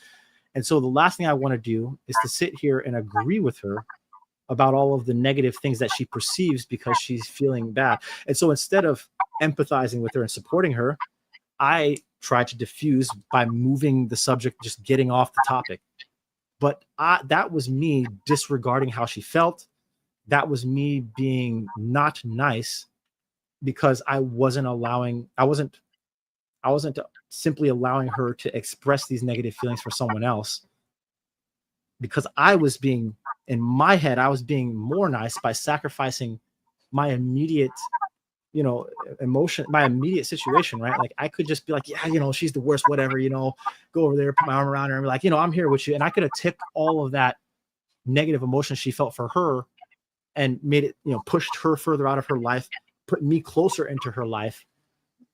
And so the last thing I want to do is to sit here and agree with her about all of the negative things that she perceives because she's feeling bad. And so instead of empathizing with her and supporting her, I try to diffuse by moving the subject, just getting off the topic. But that was me disregarding how she felt. That was me being not nice, because I wasn't simply allowing her to express these negative feelings for someone else, because I was being, in my head, I was being more nice by sacrificing my immediate, emotion, my immediate situation, right? Like I could just be like, yeah, she's the worst, whatever, go over there, put my arm around her and be like, I'm here with you. And I could have tipped all of that negative emotion she felt for her and made it, pushed her further out of her life, put me closer into her life.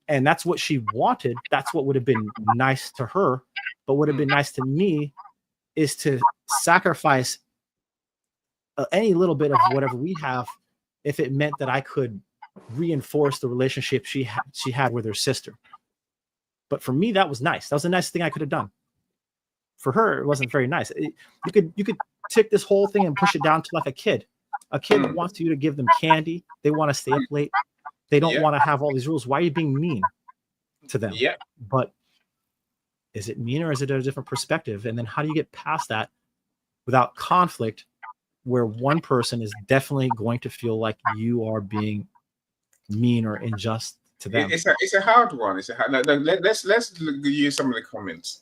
And that's what she wanted. That's what would have been nice to her. But would have been nice to me is to sacrifice any little bit of whatever we have if it meant that I could reinforce the relationship she had with her sister. But for me, that was nice. That was the nicest thing I could have done. For her, it wasn't very nice. You could take this whole thing and push it down to like a kid that wants you to give them candy. They want to stay up late. They don't want to have all these rules. Why are you being mean to them? Yeah. But is it mean, or is it a different perspective? And then how do you get past that without conflict, where one person is definitely going to feel like you are being mean or unjust to them? It's a hard one. It's a hard. No, let's use some of the comments.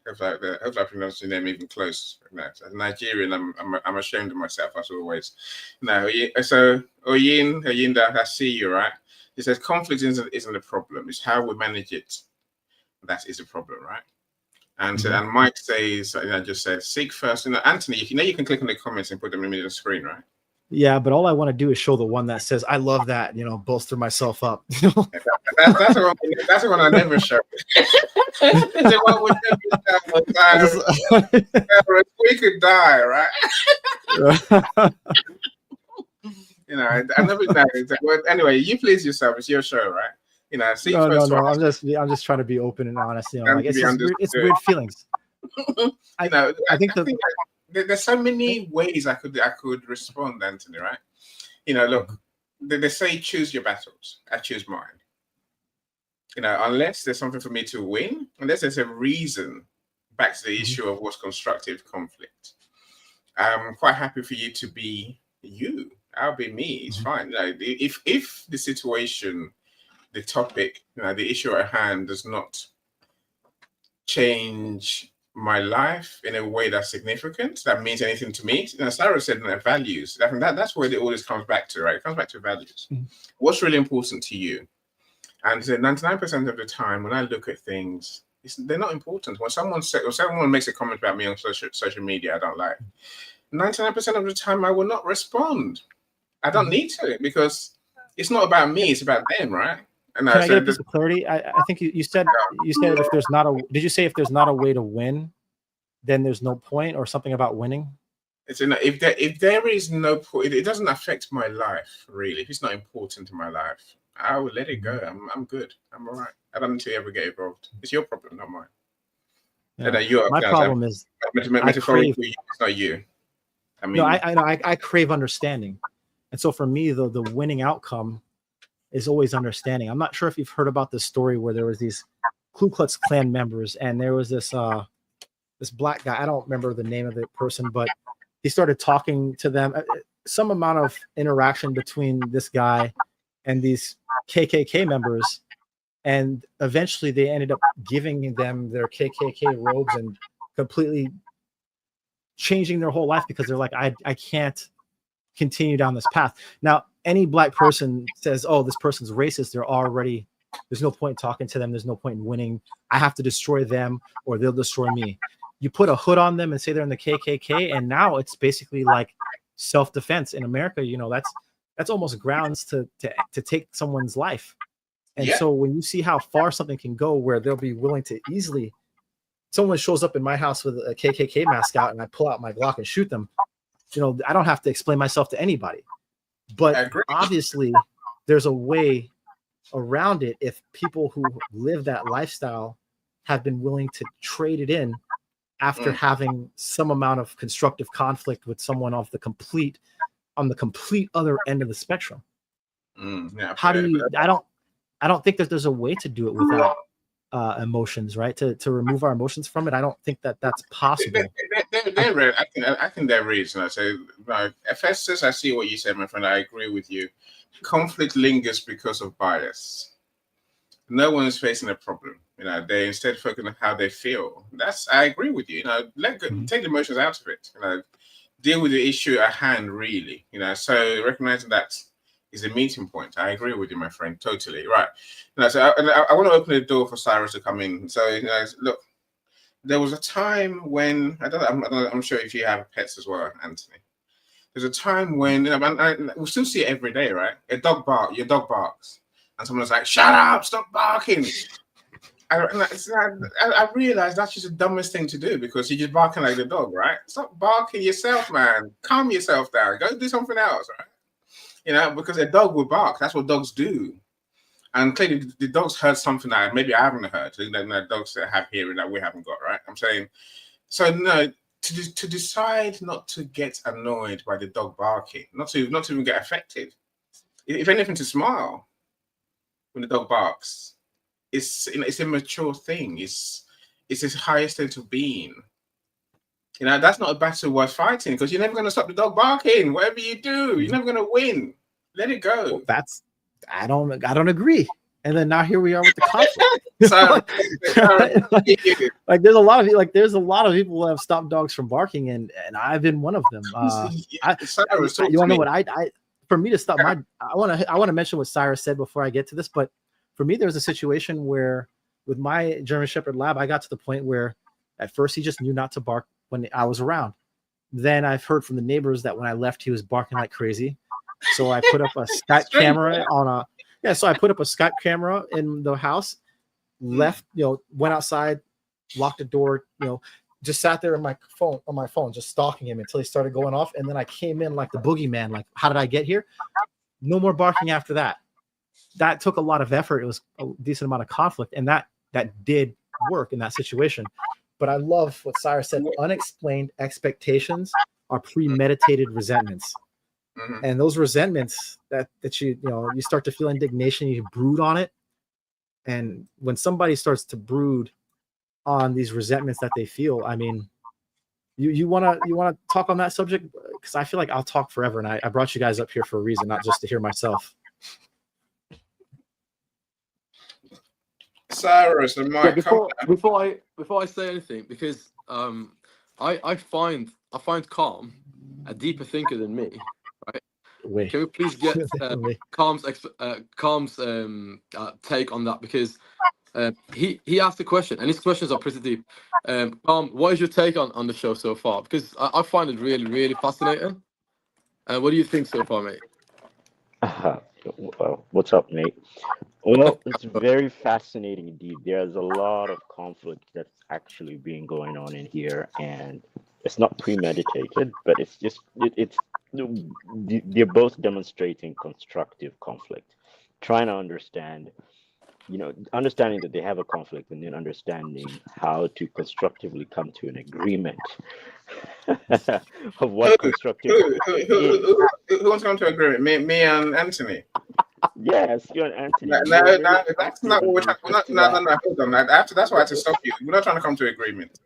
Hope I pronounced your name even close. No, as a Nigerian, I'm ashamed of myself as always. No, so Oyinda, I see you, right? He says conflict isn't a problem. It's how we manage it. That is a problem, right? And and Mike says, I just said, seek first. Anthony, you can click on the comments and put them in the middle of the screen, right? Yeah, but all I want to do is show the one that says, I love that, bolster myself up. That's the one I never show. The one with we could die, right? I never know. Anyway, you please yourself. It's your show, right? See first. No. I'm just trying to be open and honest. It's weird feelings. I think there's so many ways I could respond, Anthony, right? Look, they say choose your battles. I choose mine. Unless there's something for me to win, unless there's a reason, back to the issue of what's constructive conflict. I'm quite happy for you to be you. I'll be me. It's fine. If the situation, the topic, the issue at hand does not change my life in a way that's significant, that means anything to me. Sarah said values. That's where all this comes back to, right? It comes back to values. What's really important to you? And 99% of the time, when I look at things, they're not important. When someone makes a comment about me on social media I don't like, 99% of the time I will not respond. I don't need to, because it's not about me; it's about them, right? And Can I get a piece of clarity? I think you said if there's not a, did you say if there's not a way to win, then there's no point, or something about winning? If there is no point, it doesn't affect my life really. If it's not important in my life, I will let it go. I'm good. I'm all right. I don't need to ever get involved. It's your problem, not mine. Yeah. My problem is metaphorically, it's not you. I mean, no, I crave understanding, and so for me, the winning outcome is always understanding. I'm not sure if you've heard about this story where there was these Ku Klux Klan members, and there was this black guy. I don't remember the name of the person, but he started talking to them. Some amount of interaction between this guy and these KKK members, and eventually they ended up giving them their KKK robes and completely changing their whole life, because they're like, I can't continue down this path. Now, any black person says, oh, this person's racist, there's no point in talking to them, there's no point in winning, I have to destroy them or they'll destroy me. You put a hood on them and say they're in the KKK, and now it's basically like self-defense. In America, that's almost grounds to take someone's life. And so when you see how far something can go, where they'll be willing to easily, someone shows up in my house with a KKK mask out and I pull out my Glock and shoot them, I don't have to explain myself to anybody. But obviously there's a way around it if people who live that lifestyle have been willing to trade it in after having some amount of constructive conflict with someone on the complete other end of the spectrum. How do you, I don't think that there's a way to do it without emotions, right? To remove our emotions from it. I don't think that that's possible. I think there is. And I say, Festus, I see what you said, my friend. I agree with you. Conflict lingers because of bias. No one is facing a problem. They instead focus on how they feel. I agree with you. Take the emotions out of it. Deal with the issue at hand, really. So recognizing that is a meeting point. I agree with you, my friend. Totally right. So I want to open the door for Cyrus to come in. So look, there was a time when I'm sure if you have pets as well, Anthony. There's a time when we still see it every day, right? Your dog barks, and someone's like, "Shut up! Stop barking!" I realized that's just the dumbest thing to do because you're just barking like the dog, right? Stop barking yourself, man. Calm yourself down. Go do something else, right? Because a dog will bark. That's what dogs do. And clearly the dogs heard something that maybe I haven't heard. Dogs that have hearing that we haven't got, right? I'm saying, so no, to decide not to get annoyed by the dog barking, not to even get affected. If anything, to smile when the dog barks. It's a mature thing. It's his highest state of being. That's not a battle worth fighting because you're never going to stop the dog barking. Whatever you do, you're never going to win. Let it go. Well, I don't agree. And then now here we are with the conflict. Like there's a lot of people who have stopped dogs from barking, and I've been one of them. You want to know what for me to stop I want to mention what Cyrus said before I get to this, but for me, there was a situation where with my German Shepherd lab, I got to the point where at first he just knew not to bark when I was around. Then I've heard from the neighbors that when I left, he was barking like crazy. So I put up a Skype camera so I put up a Skype camera in the house, left, went outside, locked the door, just sat there on my phone, just stalking him until he started going off. And then I came in like the boogeyman, like, how did I get here? No more barking after that. That took a lot of effort. It was a decent amount of conflict, and that did work in that situation. But I love what Cyrus said. Unexplained expectations are premeditated resentments. And those resentments that you start to feel indignation, you brood on it. And when somebody starts to brood on these resentments that they feel, I mean, you want to talk on that subject? Because I feel like I'll talk forever, and I brought you guys up here for a reason, not just to hear myself. Cyrus and Mike. Before I say anything, because I find Calm a deeper thinker than me, right? Wait. Can we please get Calm's take on that? Because he asked a question, and his questions are pretty deep. Calm, what is your take on the show so far? Because I find it really, really fascinating. What do you think so far, mate? Well, what's up, Nate? Well, it's very fascinating indeed. There's a lot of conflict that's actually been going on in here, and it's not premeditated, but it's just they're both demonstrating constructive conflict, trying to understanding that they have a conflict, and then understanding how to constructively come to an agreement of what constructive conflict is. Who wants to come to an agreement? Me and Anthony. Yes, you and Anthony. No, that's not what we're talking. No. Hold on. That's why I had to stop you. We're not trying to come to agreement.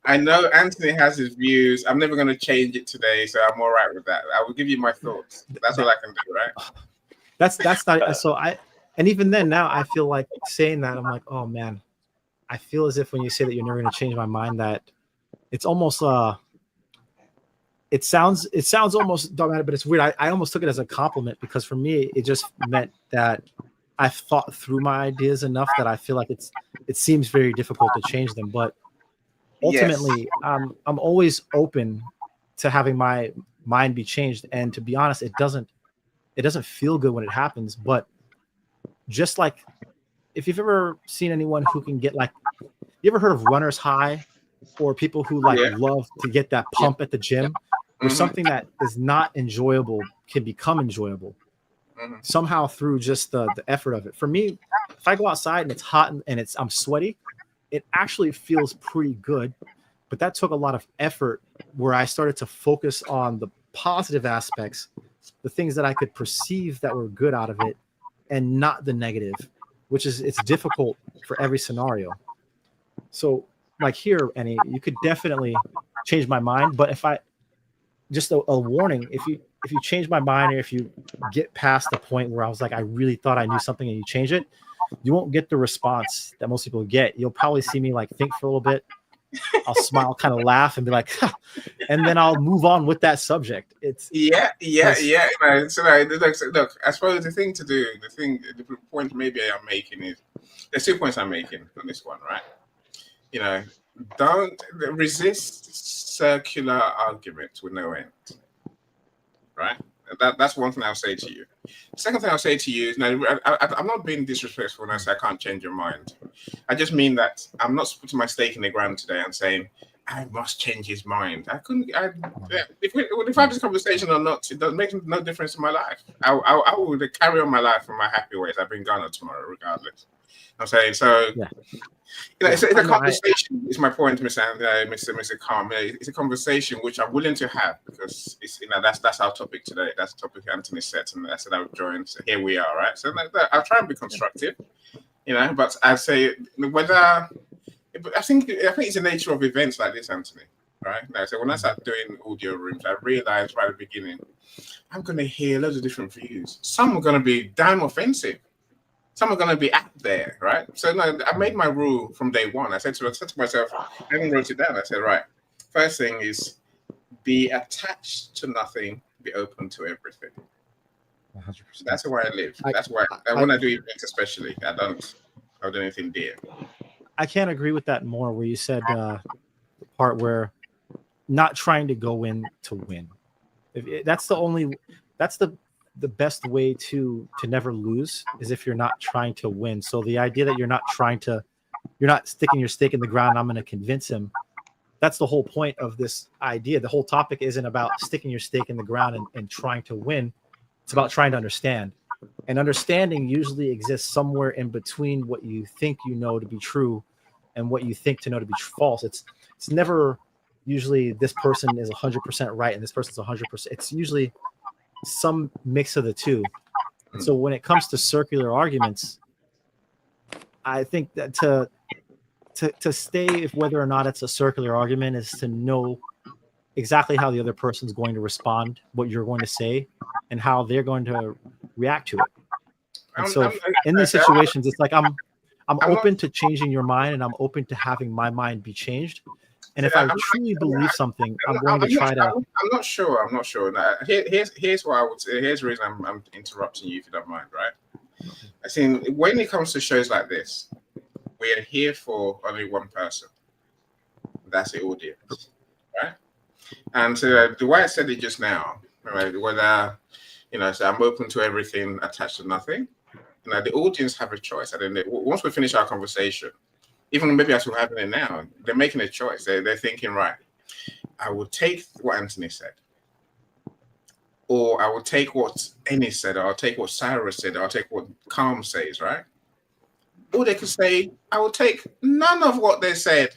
I know Anthony has his views. I'm never going to change it today, so I'm all right with that. I will give you my thoughts. That's all I can do, right? That's not so. And even then, now I feel like saying that, I'm like, oh man, I feel as if when you say that you're never going to change my mind, that it's almost it sounds almost dogmatic, but it's weird. I almost took it as a compliment, because for me, it just meant that I've thought through my ideas enough that I feel like it seems very difficult to change them. But ultimately, I'm always open to having my mind be changed. And to be honest, it doesn't feel good when it happens. But just like if you've ever seen anyone who can get like, you ever heard of runner's high, or people who like love to get that pump at the gym, where something that is not enjoyable can become enjoyable somehow through just the effort of it. For me, if I go outside and it's hot and I'm sweaty, it actually feels pretty good. But that took a lot of effort, where I started to focus on the positive aspects, the things that I could perceive that were good out of it, and not the negative, which is, it's difficult for every scenario. So like here, Annie, you could definitely change my mind. But if I, just a warning, if you change my mind, or if you get past the point where I was like, I really thought I knew something, and you change it, you won't get the response that most people get. You'll probably see me like think for a little bit. I'll smile, kind of laugh, and be like, huh, and then I'll move on with that subject. It's yeah. So look, I suppose the point maybe I'm making is, there's 2 points I'm making on this one, right? Don't resist circular arguments with no end, right? That's one thing I'll say to you. The second thing I'll say to you is, I'm not being disrespectful when I say I can't change your mind. I just mean that I'm not putting my stake in the ground today and saying I must change his mind. I couldn't. If I have this conversation or not, it doesn't make no difference in my life. I will carry on my life in my happy ways. I've been Ghana tomorrow, regardless. I'm saying so. Yeah. It's a conversation. Is my point, Mr. Calm. It's a conversation which I'm willing to have, because it's that's our topic today. That's the topic Anthony set, and that's what I've joined. So here we are, right? So I'll try and be constructive, But I say whether I think it's the nature of events like this, Anthony. Right? So when I started doing audio rooms, I realized right at the beginning, I'm going to hear loads of different views. Some are going to be damn offensive. Some are going to be out there, right? So I made my rule from day one. I said to myself, I even wrote it down. I said, right, first thing is be attached to nothing, be open to everything. 100%. That's the way I live. That's why when I do events, especially, I don't do anything dear. I can't agree with that more. Where you said the part where not trying to go in to win. That's the best way to never lose, is if you're not trying to win. So the idea that you're not sticking your stake in the ground, I'm going to convince him. That's the whole point of this idea. The whole topic isn't about sticking your stake in the ground and trying to win. It's about trying to understand. And understanding usually exists somewhere in between what you think you know to be true and what you think to know to be false. It's never usually this person is 100% right and this person's 100%. It's usually some mix of the two. And so when it comes to circular arguments, I think that to stay, whether or not it's a circular argument, is to know exactly how the other person's going to respond, what you're going to say, and how they're going to react to it. And so in these situations, it's like I'm open to changing your mind, and I'm open to having my mind be changed. And if I truly believe something, I'm going to try to. I'm not sure. Now, here's what I would say. Here's the reason I'm interrupting you, if you don't mind, right? I think when it comes to shows like this, we are here for only one person. That's the audience, right? And the way I said it just now, right? Whether so I'm open to everything, attached to nothing. The audience have a choice. And then once we finish our conversation, even maybe as we're having it now, they're making a choice. They're thinking, right, I will take what Anthony said, or I will take what Annie said, or I'll take what Sarah said, or I'll take what Calm says, right? Or they could say, I will take none of what they said.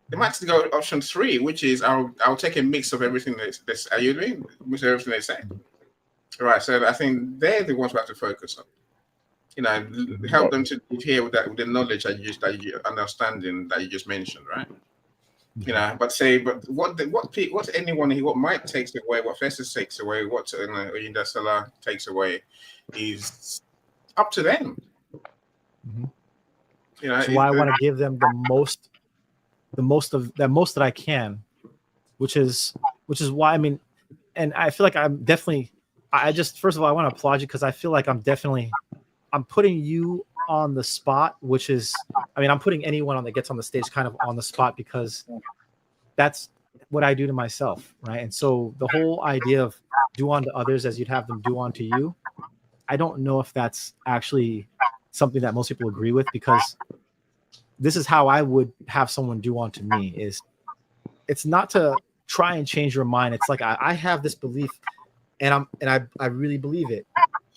They might go option 3, which is I'll take a mix of everything that's are you doing? Mix of everything they say. Right. So I think they're the ones we have to focus on. Help them to hear with the knowledge that you understanding that you just mentioned, right? But what anyone what Mike takes away, what Festus takes away, what Oyindasola takes away is up to them. Mm-hmm. So why I want to give them the most that I can, which is why, I mean, and I feel like I'm definitely, first of all, I want to applaud you, because I feel like I'm putting you on the spot, which is, I mean, I'm putting anyone that gets on the stage kind of on the spot, because that's what I do to myself, right? And so the whole idea of do unto others as you'd have them do unto you, I don't know if that's actually something that most people agree with, because this is how I would have someone do unto me. Is it's not to try and change your mind. It's like I have this belief, and I really believe it,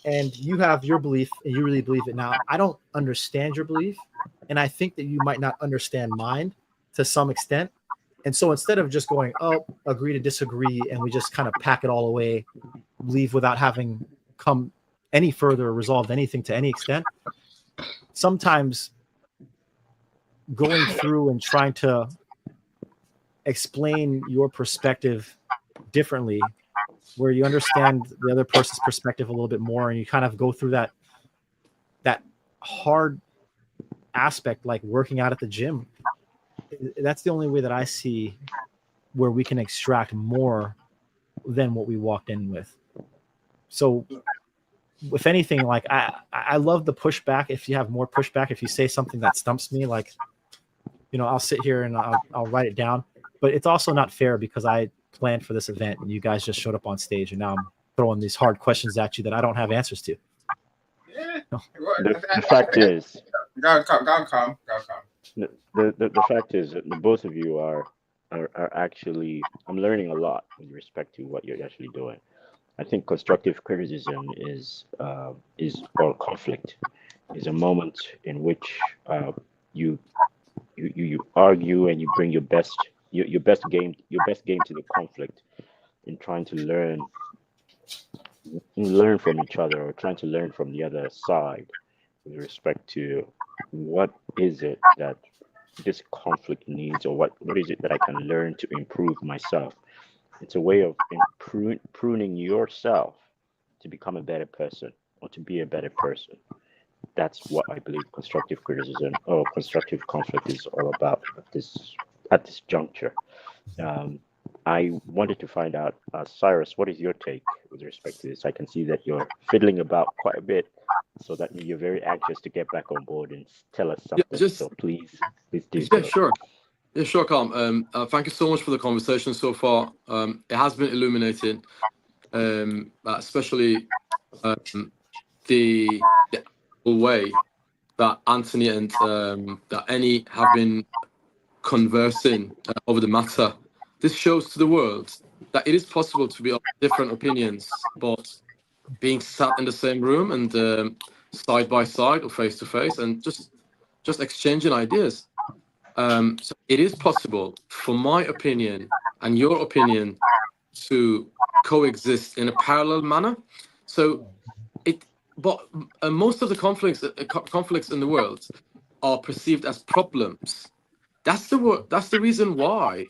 and you have your belief and you really believe it. Now I don't understand your belief, and I think that you might not understand mine to some extent. And so instead of just going, oh, agree to disagree, and we just kind of pack it all away, leave without having come any further or resolved anything to any extent, sometimes going through and trying to explain your perspective differently, where you understand the other person's perspective a little bit more, and you kind of go through that hard aspect, like working out at the gym. That's the only way that I see where we can extract more than what we walked in with. So if anything, like I love the pushback. If you have more pushback, if you say something that stumps me, like, I'll sit here and I'll write it down. But it's also not fair, because I planned for this event and you guys just showed up on stage, and now I'm throwing these hard questions at you that I don't have answers to. Yeah. No. The fact is, Go calm. the fact is that the both of you are actually, I'm learning a lot with respect to what you're actually doing. I think constructive criticism is or conflict is a moment in which you argue and you bring your best game to the conflict, in trying to learn from each other, or trying to learn from the other side with respect to what is it that this conflict needs, or what is it that I can learn to improve myself. It's a way of pruning yourself to become a better person, or to be a better person. That's what I believe constructive criticism or constructive conflict is all about at this juncture. I wanted to find out, Cyrus, what is your take with respect to this? I can see that you're fiddling about quite a bit, so that means you're very anxious to get back on board and tell us something. So please do. Yeah, sure. Yeah, sure, Calm. Thank you so much for the conversation so far. It has been illuminating, especially the way that Anthony and that Annie have been conversing over the matter. This shows to the world that it is possible to be of different opinions, but being sat in the same room and side by side or face to face, and just exchanging ideas. So it is possible for my opinion and your opinion to coexist in a parallel manner. So most of the conflicts in the world are perceived as problems. That's the reason why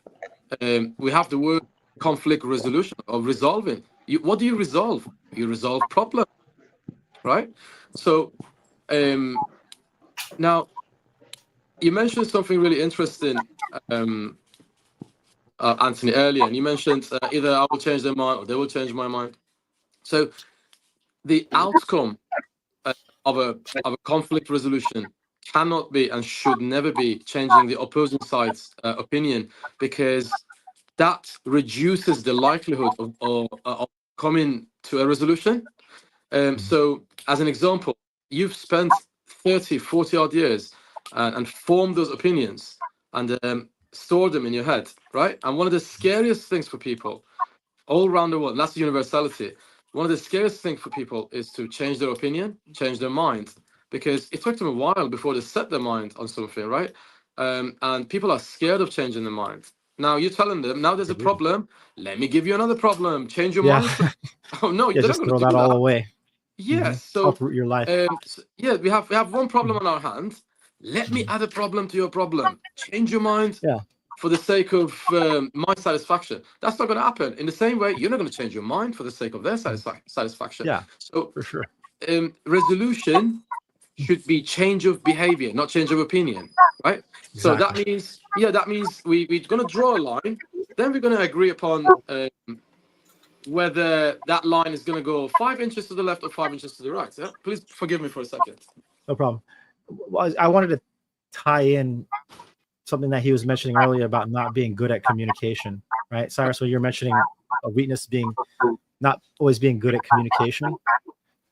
we have the word conflict resolution, or resolving. What do you resolve? You resolve problem, right? So now you mentioned something really interesting, Anthony, earlier, and you mentioned either I will change their mind or they will change my mind. So the outcome of a conflict resolution cannot be and should never be changing the opposing side's opinion, because that reduces the likelihood of coming to a resolution. So as an example, you've spent 30, 40 odd years and formed those opinions and stored them in your head, right? And one of the scariest things for people all around the world, and that's the universality, one of the scariest things for people is to change their opinion, change their mind, because it took them a while before they set their mind on something, right? And people are scared of changing their mind. Now you're telling them, now there's a problem, let me give you another problem, change your mind. Oh no, Yeah, they're just not throw going to do that all that. away. Yes, so uproot your life. yeah, we have one problem on our hands. Let me add a problem to your problem. Change your mind. Yeah. For the sake of my satisfaction. That's not going to happen. In the same way, you're not going to change your mind for the sake of their satisfaction. Yeah, so for sure. Resolution should be change of behavior, not change of opinion, right? Exactly. So that means we're going to draw a line. Then we're going to agree upon whether that line is going to go 5 inches to the left or 5 inches to the right. Yeah? Please forgive me for a second. No problem. Well, I wanted to tie in something that he was mentioning earlier about not being good at communication. right? Cyrus, when you're mentioning a weakness being not always being good at communication.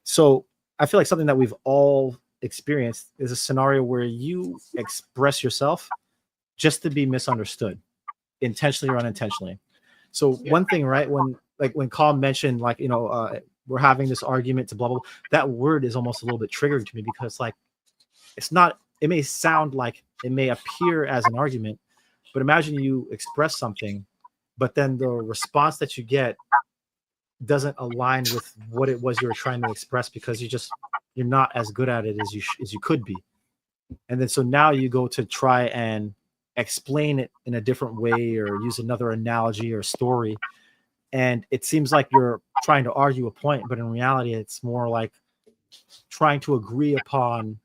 So I feel like something that we've all experienced is a scenario where you express yourself just to be misunderstood, intentionally or unintentionally. So one thing, right, when Colin mentioned, like, we're having this argument to blah, blah, blah, that word is almost a little bit triggering to me, because like, it's not, it may sound like, it may appear as an argument, but imagine you express something, but then the response that you get doesn't align with what it was you were trying to express, because you're not as good at it as you could be. And then so now you go to try and explain it in a different way or use another analogy or story, and it seems like you're trying to argue a point, but in reality it's more like trying to agree upon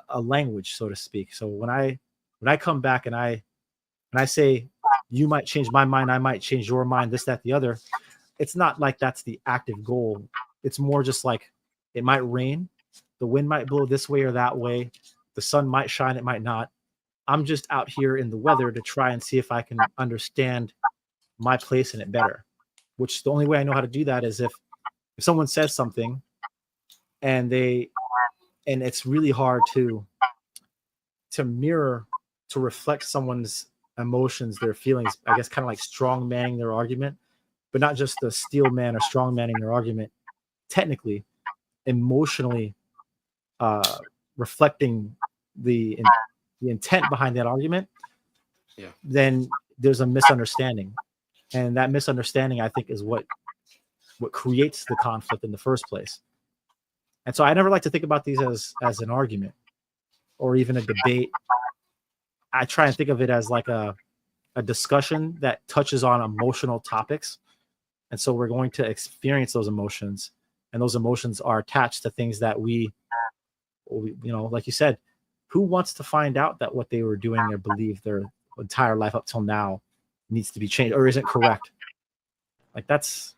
a language, so to speak. So when I come back and I say, you might change my mind, I might change your mind, this, that, the other, it's not like that's the active goal. It's more just like, it might rain, the wind might blow this way or that way, the sun might shine, it might not. I'm just out here in the weather to try and see if I can understand my place in it better. Which the only way I know how to do that is if someone says something and it's really hard to mirror, to reflect someone's emotions, their feelings, I guess, kind of like strong manning their argument, but not just the steel man or strong manning their argument, technically, emotionally, reflecting the intent behind that argument, then there's a misunderstanding. And that misunderstanding, I think, is what creates the conflict in the first place. And so I never like to think about these as an argument or even a debate. I try and think of it as like a discussion that touches on emotional topics. And so we're going to experience those emotions, and those emotions are attached to things that we like you said, who wants to find out that what they were doing or believe their entire life up till now needs to be changed or isn't correct? Like that's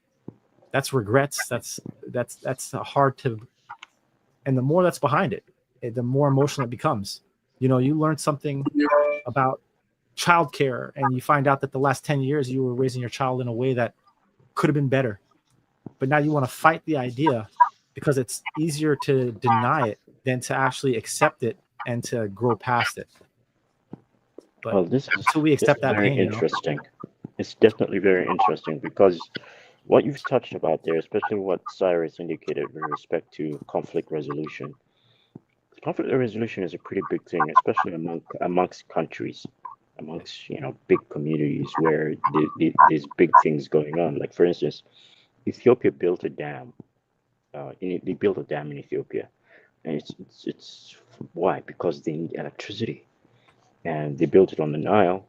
regrets. That's hard to, and the more that's behind it, the more emotional it becomes. You learn something about childcare, and you find out that the last 10 years you were raising your child in a way that could have been better, but now you want to fight the idea because it's easier to deny it than to actually accept it and to grow past it. But Well, this is until we accept that very pain, interesting. It's definitely very interesting, because what you've touched about there, especially what Cyrus indicated with respect to conflict resolution. Conflict resolution is a pretty big thing, especially amongst countries, amongst big communities where there's big things going on. Like, for instance, Ethiopia built a dam. They built a dam in Ethiopia, and it's why? Because they need electricity, and they built it on the Nile,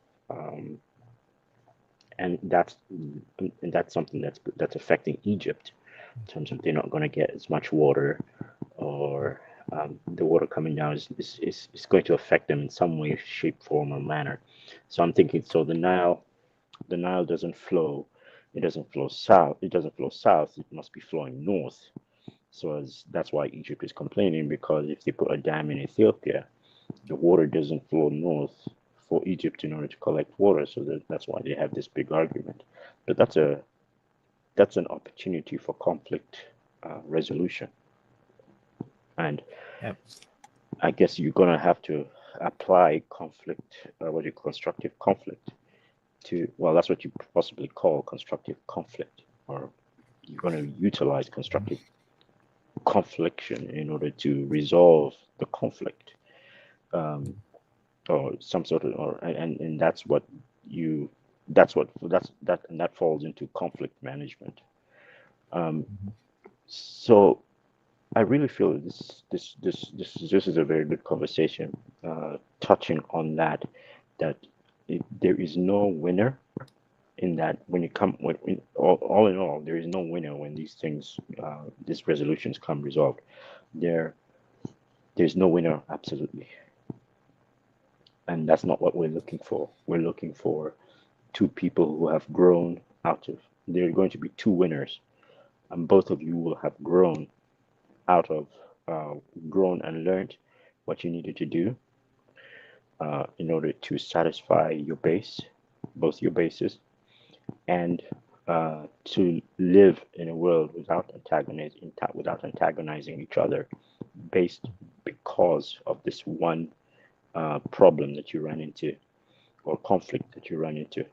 and that's something that's affecting Egypt in terms of they're not going to get as much water, or the water coming down is going to affect them in some way, shape, form, or manner. So I'm thinking, so the Nile doesn't flow. It doesn't flow south. It doesn't flow south. It must be flowing north. So that's why Egypt is complaining, because if they put a dam in Ethiopia, the water doesn't flow north for Egypt in order to collect water. So that's why they have this big argument. But that's an opportunity for conflict resolution. And Yep. I guess you're gonna have to apply constructive conflict to, well, that's what you possibly call constructive conflict, or you're going to utilize constructive confliction in order to resolve the conflict, or some sort of, and that falls into conflict management. So I really feel this is a very good conversation, touching on that there is no winner in that. When you come all in all, there is no winner when these things, these resolutions come resolved. There's no winner, absolutely, and that's not what we're looking for. We're looking for two people who have grown out of. There are going to be two winners, and both of you will have grown out of, grown and learned what you needed to do in order to satisfy your base, both your bases, and to live in a world without antagonizing each other, because of this one problem that you run into, or conflict that you run into.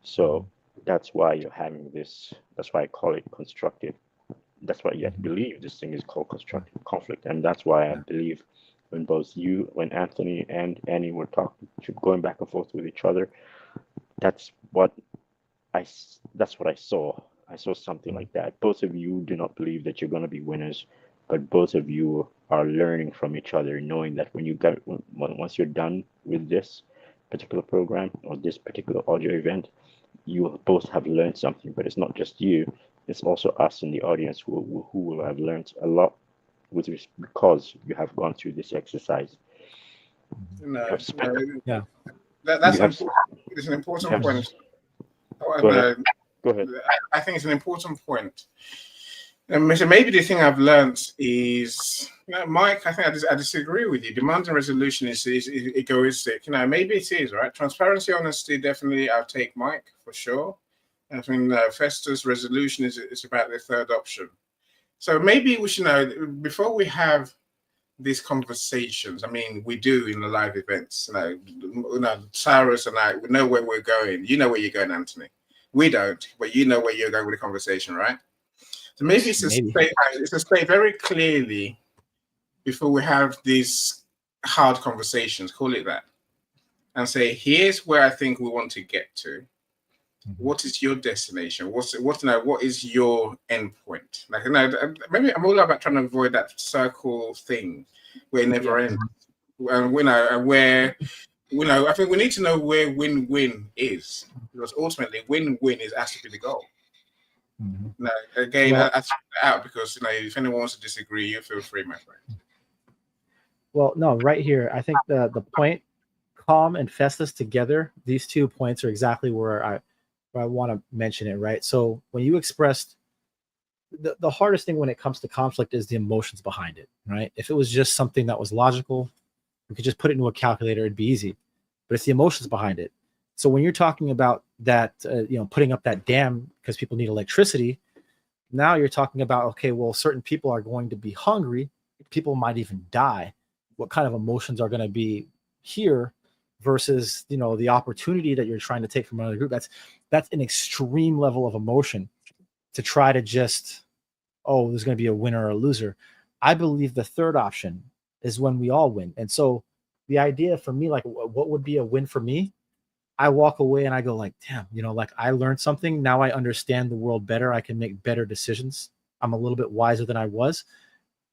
So that's why you're having this. That's why I call it constructive. That's why I believe this thing is called constructive conflict, and that's why I believe when Anthony and Annie were talking, going back and forth with each other, that's what I saw. I saw something like that. Both of you do not believe that you're going to be winners, but both of you are learning from each other, knowing that once you're done with this particular program or this particular audio event, you both have learned something. But it's not just you; it's also us in the audience who will have learned a lot because you have gone through this exercise. That's it's an important point. Go ahead. I think it's an important point. So maybe the thing I've learned is, Mike, I think I disagree with you. Demanding resolution is egoistic. Maybe it is, right? Transparency, honesty, definitely I'll take Mike for sure. I think Festus resolution is about the third option. So maybe we should before we have these conversations. I mean, we do in the live events. Cyrus and I, we know where we're going. You know where you're going, Anthony. We don't, but you know where you're going with the conversation, right? So maybe it's to state very clearly before we have these hard conversations, call it that, and say, here's where I think we want to get to. What is your destination? What is your end point? Maybe I'm all about trying to avoid that circle thing where it never ends. And I think we need to know where win-win is, because ultimately win-win has to be the goal. Now, again, I throw it out because if anyone wants to disagree, you feel free, my friend. Well, no, right here, I think the point, calm and Festus together, these 2 points are exactly where I want to mention it, right? So when you expressed the hardest thing when it comes to conflict is the emotions behind it, right? If it was just something that was logical, we could just put it into a calculator, it'd be easy. But it's the emotions behind it. So when you're talking about that, putting up that dam because people need electricity, now you're talking about, okay, well, certain people are going to be hungry. People might even die. What kind of emotions are going to be here versus, the opportunity that you're trying to take from another group? That's an extreme level of emotion to try to just, there's going to be a winner or a loser. I believe the third option is when we all win. And so the idea for me, like what would be a win for me? I walk away and I go like, damn, I learned something. Now I understand the world better. I can make better decisions. I'm a little bit wiser than I was.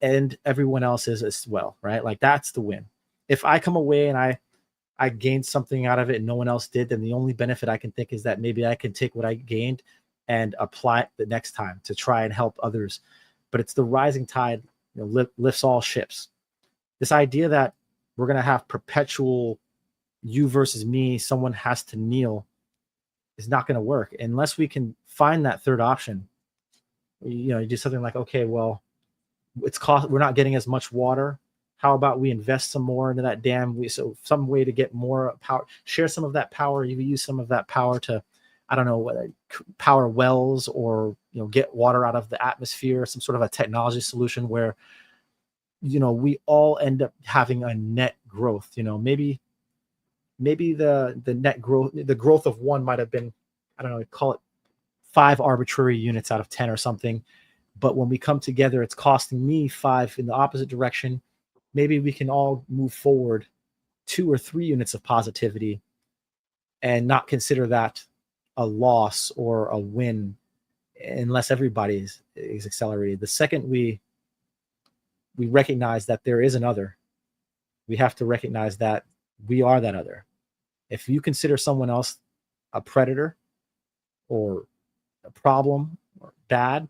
And everyone else is as well, right? Like that's the win. If I come away and I gained something out of it and no one else did, then the only benefit I can think is that maybe I can take what I gained and apply it the next time to try and help others. But it's the rising tide, lifts all ships. This idea that we're going to have perpetual you versus me, someone has to kneel, is not going to work unless we can find that third option. You do something like, okay, well, we're not getting as much water. How about we invest some more into that dam? So some way to get more power, share some of that power. You use some of that power to, I don't know, whether power wells or, get water out of the atmosphere, some sort of a technology solution where, we all end up having a net growth. Maybe the net growth, the growth of one might have been, I don't know, call it 5 arbitrary units out of 10 or something. But when we come together, it's costing me 5 in the opposite direction. Maybe we can all move forward 2 or 3 units of positivity and not consider that a loss or a win unless everybody is accelerated. The second we recognize that there is another, we have to recognize that we are that other. If you consider someone else a predator or a problem or bad,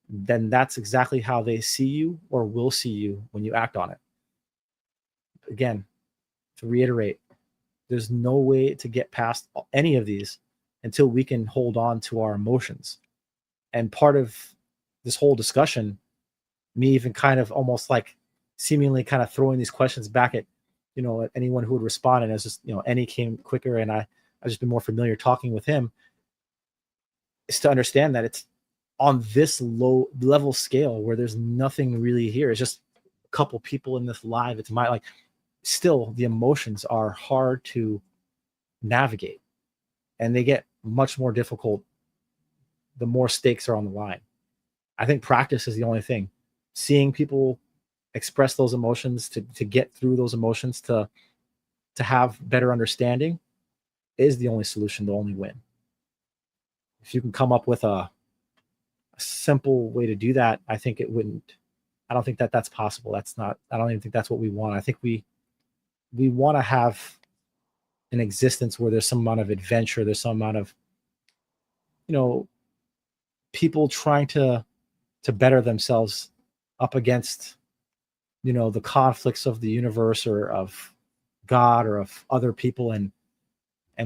then that's exactly how they see you or will see you when you act on it. Again, to reiterate, there's no way to get past any of these until we can hold on to our emotions. And part of this whole discussion, me even kind of almost like seemingly kind of throwing these questions back at, at anyone who would respond. And it's just, Annie came quicker and I've just been more familiar talking with him. is to understand that it's on this low level scale where there's nothing really here. It's just a couple people in this live. It's my, like, still the emotions are hard to navigate, and they get much more difficult the more stakes are on the line. I think practice is the only thing. Seeing people express those emotions, to get through those emotions, to have better understanding, is the only solution, the only win. If you can come up with a simple way to do that, I think it wouldn't. I don't think that that's possible. That's not. I don't even think that's what we want. I think we want to have an existence where there's some amount of adventure. There's some amount of, people trying to better themselves up against, the conflicts of the universe or of God or of other people, and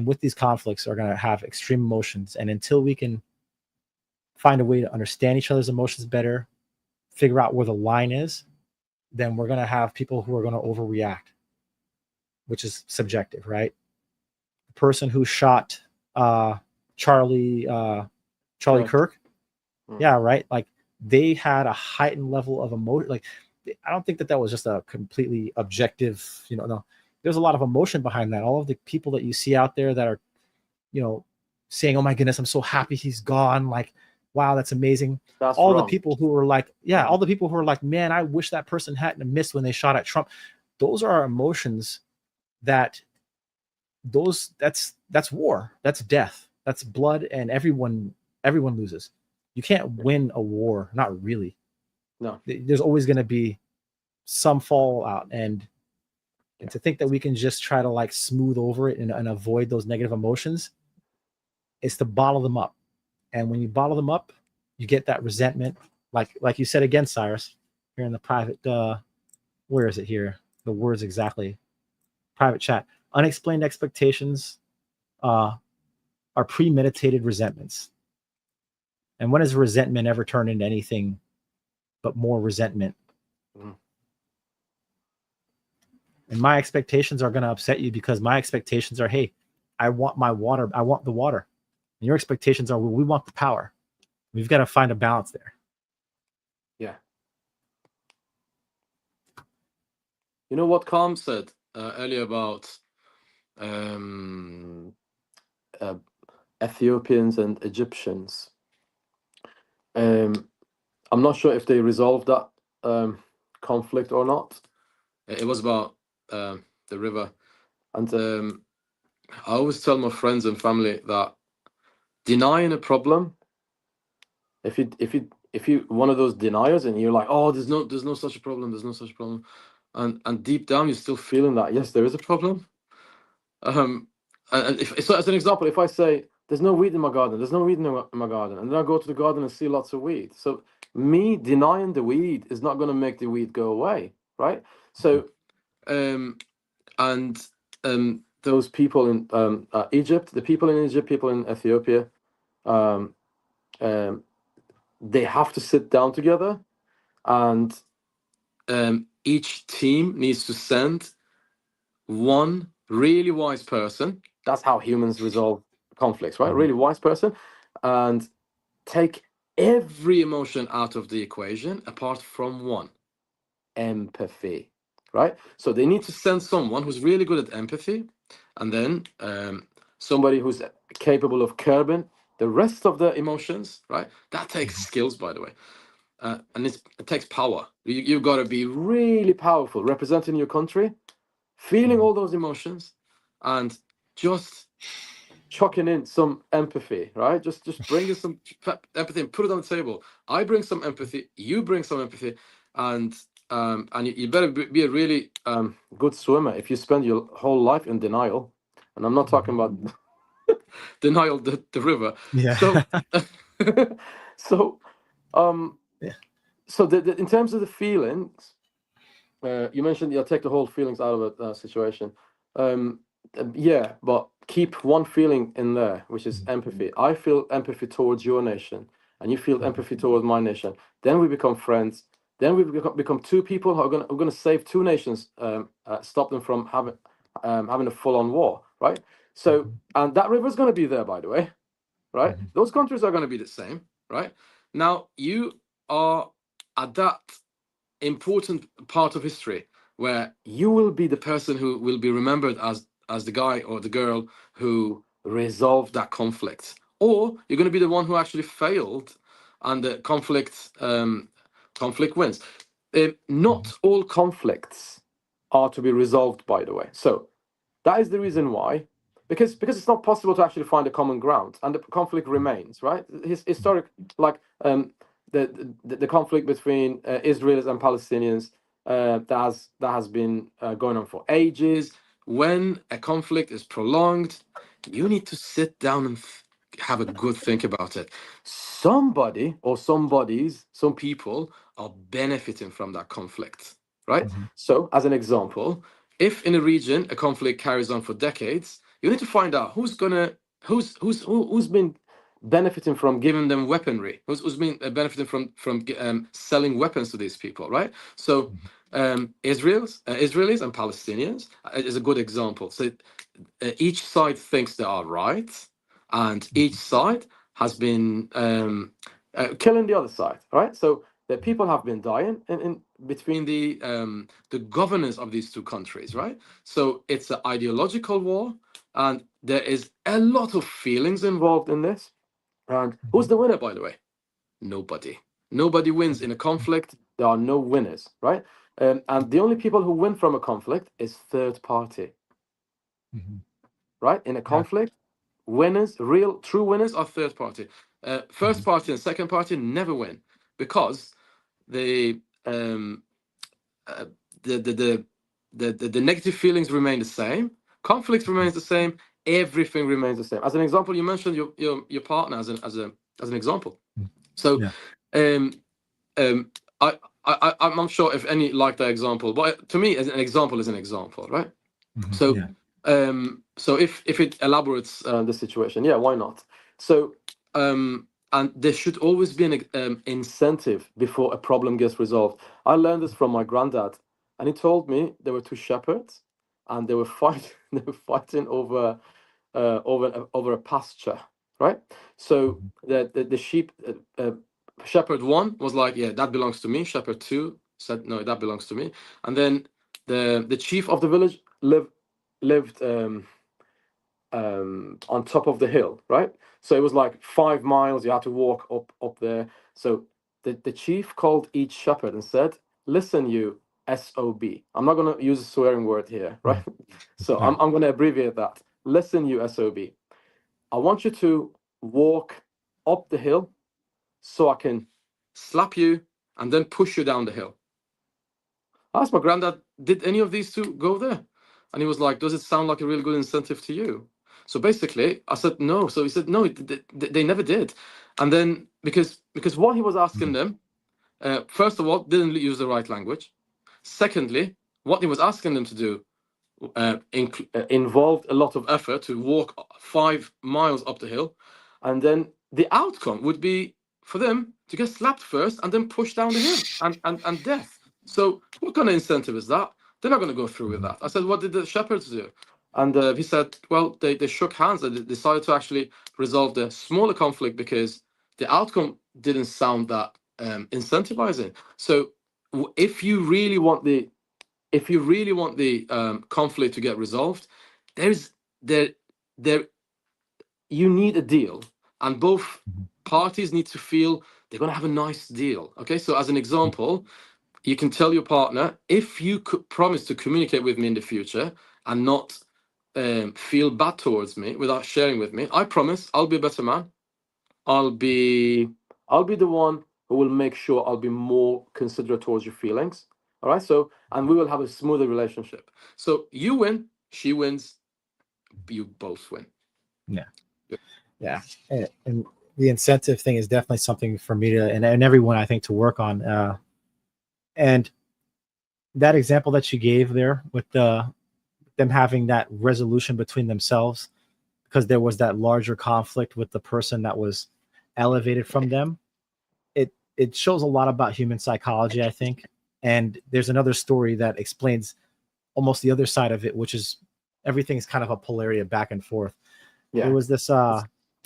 with these conflicts are going to have extreme emotions. And until we can find a way to understand each other's emotions better, figure out where the line is, then we're going to have people who are going to overreact, which is subjective, right? The person who shot Charlie Kirk, yeah, right. Like, they had a heightened level of emotion. Like, I don't think that was just a completely objective, no. There's a lot of emotion behind that. All of the people that you see out there that are, saying, "Oh my goodness, I'm so happy he's gone." Like, wow, that's amazing. That's all wrong. The people who were like, all the people who are like, "Man, I wish that person hadn't missed when they shot at Trump." Those are emotions that's war. That's death. That's blood, and everyone loses. You can't win a war, not really. No. There's always going to be some fallout, and to think that we can just try to, like, smooth over it and avoid those negative emotions is to bottle them up. And when you bottle them up, you get that resentment, like you said again, Cyrus, here in the private, where is it here? The words exactly. Private chat. Unexplained expectations are premeditated resentments. And when has resentment ever turned into anything but more resentment? Mm. And my expectations are going to upset you because my expectations are, hey, I want my water. I want the water. And your expectations are, well, we want the power. We've got to find a balance there. Yeah. You know what Calm said earlier about Ethiopians and Egyptians? I'm not sure if they resolved that conflict or not. It was about the river, and I always tell my friends and family that denying a problem, if you one of those deniers and you're like, "Oh, there's no such a problem, and deep down you're still feeling that, yes, there is a problem. And if so, as an example, if I say there's no weed in my garden, and then I go to the garden and see lots of weed, so me denying the weed is not going to make the weed go away, right? So those people in Egypt, the people in Egypt, people in Ethiopia, they have to sit down together, and each team needs to send one really wise person. That's how humans resolve conflicts, right? Really wise person, and take every emotion out of the equation apart from one: empathy, right? So they need to send someone who's really good at empathy, and then somebody who's capable of curbing the rest of the emotions, right? That takes skills, by the way. And it takes power. You've got to be really powerful, representing your country, feeling all those emotions, and just chucking in some empathy, right? Just bring in some empathy and put it on the table. I bring some empathy, you bring some empathy, and you better be a really good swimmer if you spend your whole life in denial. And I'm not talking about denial the river. Yeah. So so in terms of the feelings, you mentioned you'll take the whole feelings out of a situation. Yeah, but keep one feeling in there, which is empathy. I feel empathy towards your nation, and you feel empathy towards my nation. Then we become friends. Then we become two people who are going to save two nations, stop them from having a full-on war, right? So, and that river is going to be there, by the way. right? Those countries are going to be the same, right? Now you are at that important part of history where you will be the person who will be remembered as the guy or the girl who resolved that conflict, or you're going to be the one who actually failed, and the conflict wins. Not all conflicts are to be resolved, by the way. So that is the reason why, because it's not possible to actually find a common ground, and the conflict remains, right? Historic, like the conflict between Israelis and Palestinians that has been going on for ages. When a conflict is prolonged, you need to sit down and have a good think about it. Somebody or some people are benefiting from that conflict, right? So, as an example, if in a region a conflict carries on for decades, you need to find out who's been benefiting from giving them weaponry, who's been benefiting from selling weapons to these people, right? So Israelis and Palestinians is a good example. So each side thinks they are right, and each side has been killing the other side, right? So the people have been dying in between the governors of these two countries, right? So it's an ideological war, and there is a lot of feelings involved in this. And who's the winner, by the way? Nobody. Nobody wins in a conflict. There are no winners, right? And the only people who win from a conflict is third party, right? In a conflict, winners, real, true winners are third party. First party and second party never win, because the negative feelings remain the same. Conflict remains the same. Everything remains the same. As an example, you mentioned your partner as an example. So, I'm sure if any like that example, but to me, as an example is an example, right? So, so if it elaborates the situation, yeah, why not? So, and there should always be an incentive before a problem gets resolved. I learned this from my granddad, and he told me there were two shepherds, and they were fighting. They were fighting over a pasture, right? So the sheep, shepherd one was like, yeah, that belongs to me. Shepherd two said, no, that belongs to me. And then the chief of the village lived on top of the hill, right? So it was like 5 miles. You had to walk up there. So the chief called each shepherd and said, "Listen, you SOB." I'm not going to use a swearing word here, right? So I'm going to abbreviate that. Listen, you SOB. I want you to walk up the hill so I can slap you and then push you down the hill. I asked my granddad, did any of these two go there? And he was like, does it sound like a really good incentive to you? So basically, I said no. So he said, no, they never did. And then because what he was asking them, first of all, didn't use the right language. Secondly, what he was asking them to do involved a lot of effort to walk 5 miles up the hill. And then the outcome would be for them to get slapped first and then pushed down the hill and death. So what kind of incentive is that? They're not going to go through with that. I said, what did the shepherds do? And he said, well, they shook hands and they decided to actually resolve the smaller conflict because the outcome didn't sound that incentivizing. So if you really want the conflict to get resolved, you need a deal, and both parties need to feel they're going to have a nice deal. Okay, so as an example, you can tell your partner, if you could promise to communicate with me in the future and not feel bad towards me without sharing with me, I promise I'll be a better man. I'll be the one who will make sure I'll be more considerate towards your feelings. All right. So, and we will have a smoother relationship. So you win, she wins, you both win. Yeah. And the incentive thing is definitely something for me to, and everyone I think, to work on. And that example that you gave there with them having that resolution between themselves, because there was that larger conflict with the person that was elevated from them, it shows a lot about human psychology, I think. And there's another story that explains almost the other side of it, which is everything's kind of a polarity of back and forth. There was this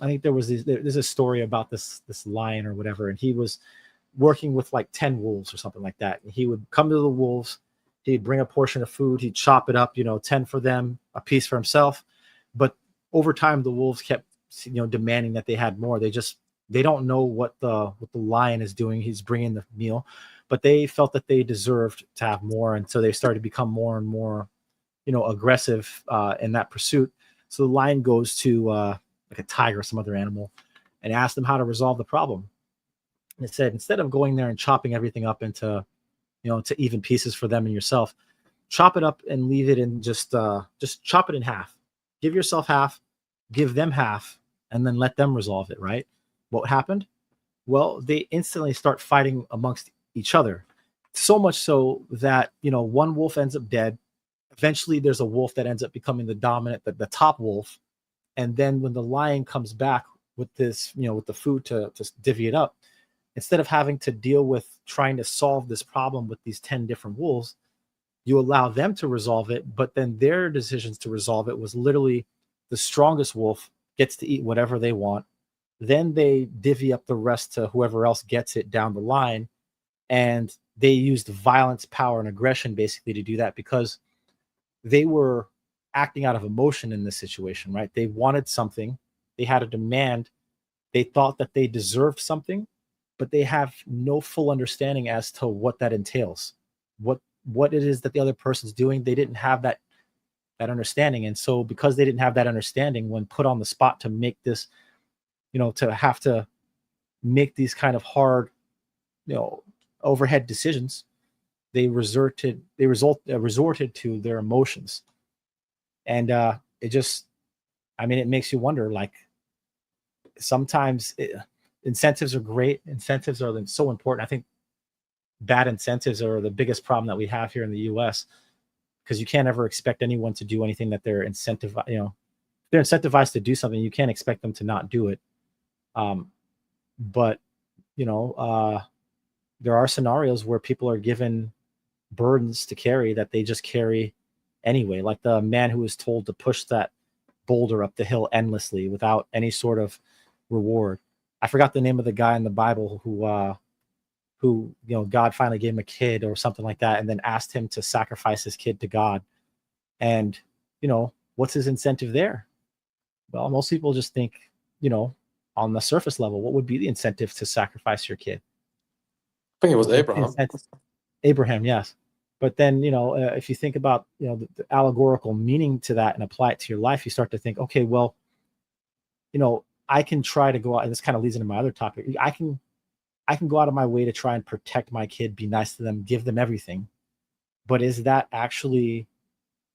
I think there's a story about this lion or whatever, and he was working with like 10 wolves or something like that. And he would come to the wolves, he'd bring a portion of food, he'd chop it up, 10 for them, a piece for himself. But over time, the wolves kept, demanding that they had more. They don't know what the lion is doing. He's bringing the meal, but they felt that they deserved to have more. And so they started to become more and more, aggressive in that pursuit. So the lion goes to like a tiger or some other animal and asks them how to resolve the problem. And it said, instead of going there and chopping everything up into, to even pieces for them and yourself, chop it up and leave it in just chop it in half. Give yourself half, give them half, and then let them resolve it, right? What happened? Well, they instantly start fighting amongst each other. So much so that, one wolf ends up dead. Eventually there's a wolf that ends up becoming the dominant, the top wolf. And then when the lion comes back with this, with the food to divvy it up, instead of having to deal with trying to solve this problem with these 10 different wolves, you allow them to resolve it. But then their decisions to resolve it was literally the strongest wolf gets to eat whatever they want. Then they divvy up the rest to whoever else gets it down the line. And they used violence, power, and aggression basically to do that, because they were acting out of emotion in this situation, right? They wanted something. They had a demand. They thought that they deserved something, but they have no full understanding as to what that entails, what it is that the other person's doing. They didn't have that understanding. And so because they didn't have that understanding, when put on the spot to make this, to have to make these kind of hard, overhead decisions, they resorted to their emotions. And it makes you wonder, like, sometimes incentives are great. Incentives are so important. I think bad incentives are the biggest problem that we have here in the US, because you can't ever expect anyone to do anything that they're incentivized, if they're incentivized to do something, you can't expect them to not do it. But there are scenarios where people are given burdens to carry that they just carry anyway, like the man who was told to push that boulder up the hill endlessly without any sort of reward. I forgot the name of the guy in the Bible who God finally gave him a kid or something like that, and then asked him to sacrifice his kid to God. And what's his incentive there? Well, most people just think, on the surface level, what would be the incentive to sacrifice your kid? I think it was Abraham. Abraham, yes. But then, if you think about, the allegorical meaning to that and apply it to your life, you start to think, okay, well, I can try to go out, and this kind of leads into my other topic. I can go out of my way to try and protect my kid, be nice to them, give them everything. But is that actually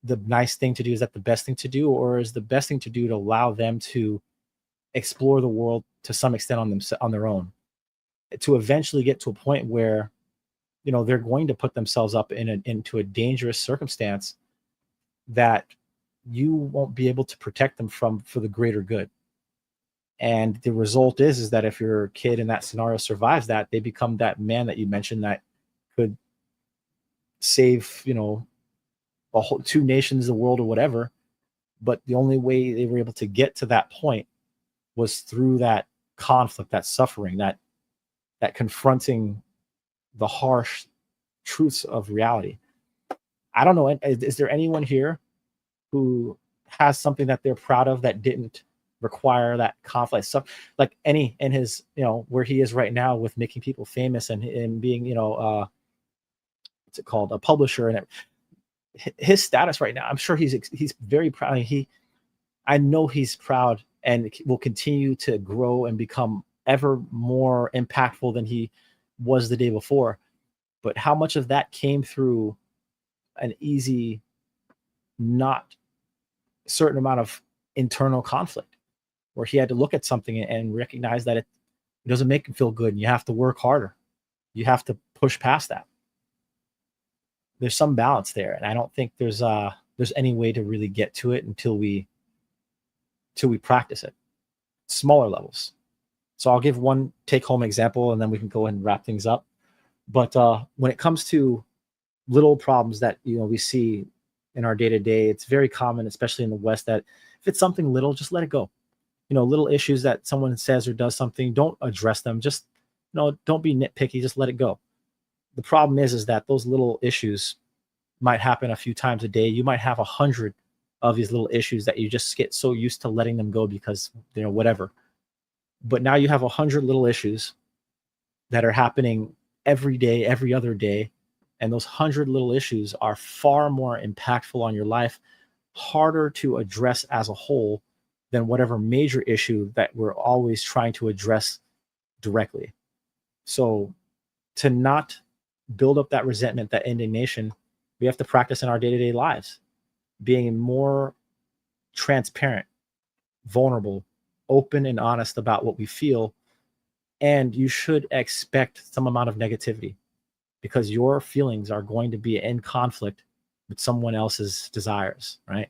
the nice thing to do? Is that the best thing to do? Or is the best thing to do to allow them to explore the world to some extent on their own, to eventually get to a point where, they're going to put themselves up into a dangerous circumstance that you won't be able to protect them from for the greater good. And the result is that if your kid in that scenario survives that, they become that man that you mentioned that could save, two nations, the world, or whatever. But the only way they were able to get to that point was through that conflict, that suffering, that confronting the harsh truths of reality. I don't know. Is there anyone here who has something that they're proud of that didn't require that conflict stuff, like any in his, where he is right now with making people famous and being, what's it called, a publisher, and his status right now? I'm sure he's very proud. I know he's proud and will continue to grow and become ever more impactful than he was the day before. But how much of that came through an easy, not certain amount of internal conflict, where he had to look at something and recognize that it doesn't make him feel good, and you have to work harder. You have to push past that. There's some balance there, and I don't think there's any way to really get to it until we practice it. Smaller levels. So I'll give one take-home example, and then we can go and wrap things up. But when it comes to little problems that we see in our day-to-day, it's very common, especially in the West, that if it's something little, just let it go. little issues that someone says or does something, don't address them. Just, don't be nitpicky. Just let it go. The problem is that those little issues might happen a few times a day. You might have 100 of these little issues that you just get so used to letting them go because, whatever. But now you have 100 little issues that are happening every day, every other day. And those 100 little issues are far more impactful on your life, harder to address as a whole than whatever major issue that we're always trying to address directly. So to not build up that resentment, that indignation, we have to practice in our day-to-day lives, being more transparent, vulnerable, open and honest about what we feel. And you should expect some amount of negativity because your feelings are going to be in conflict with someone else's desires, right?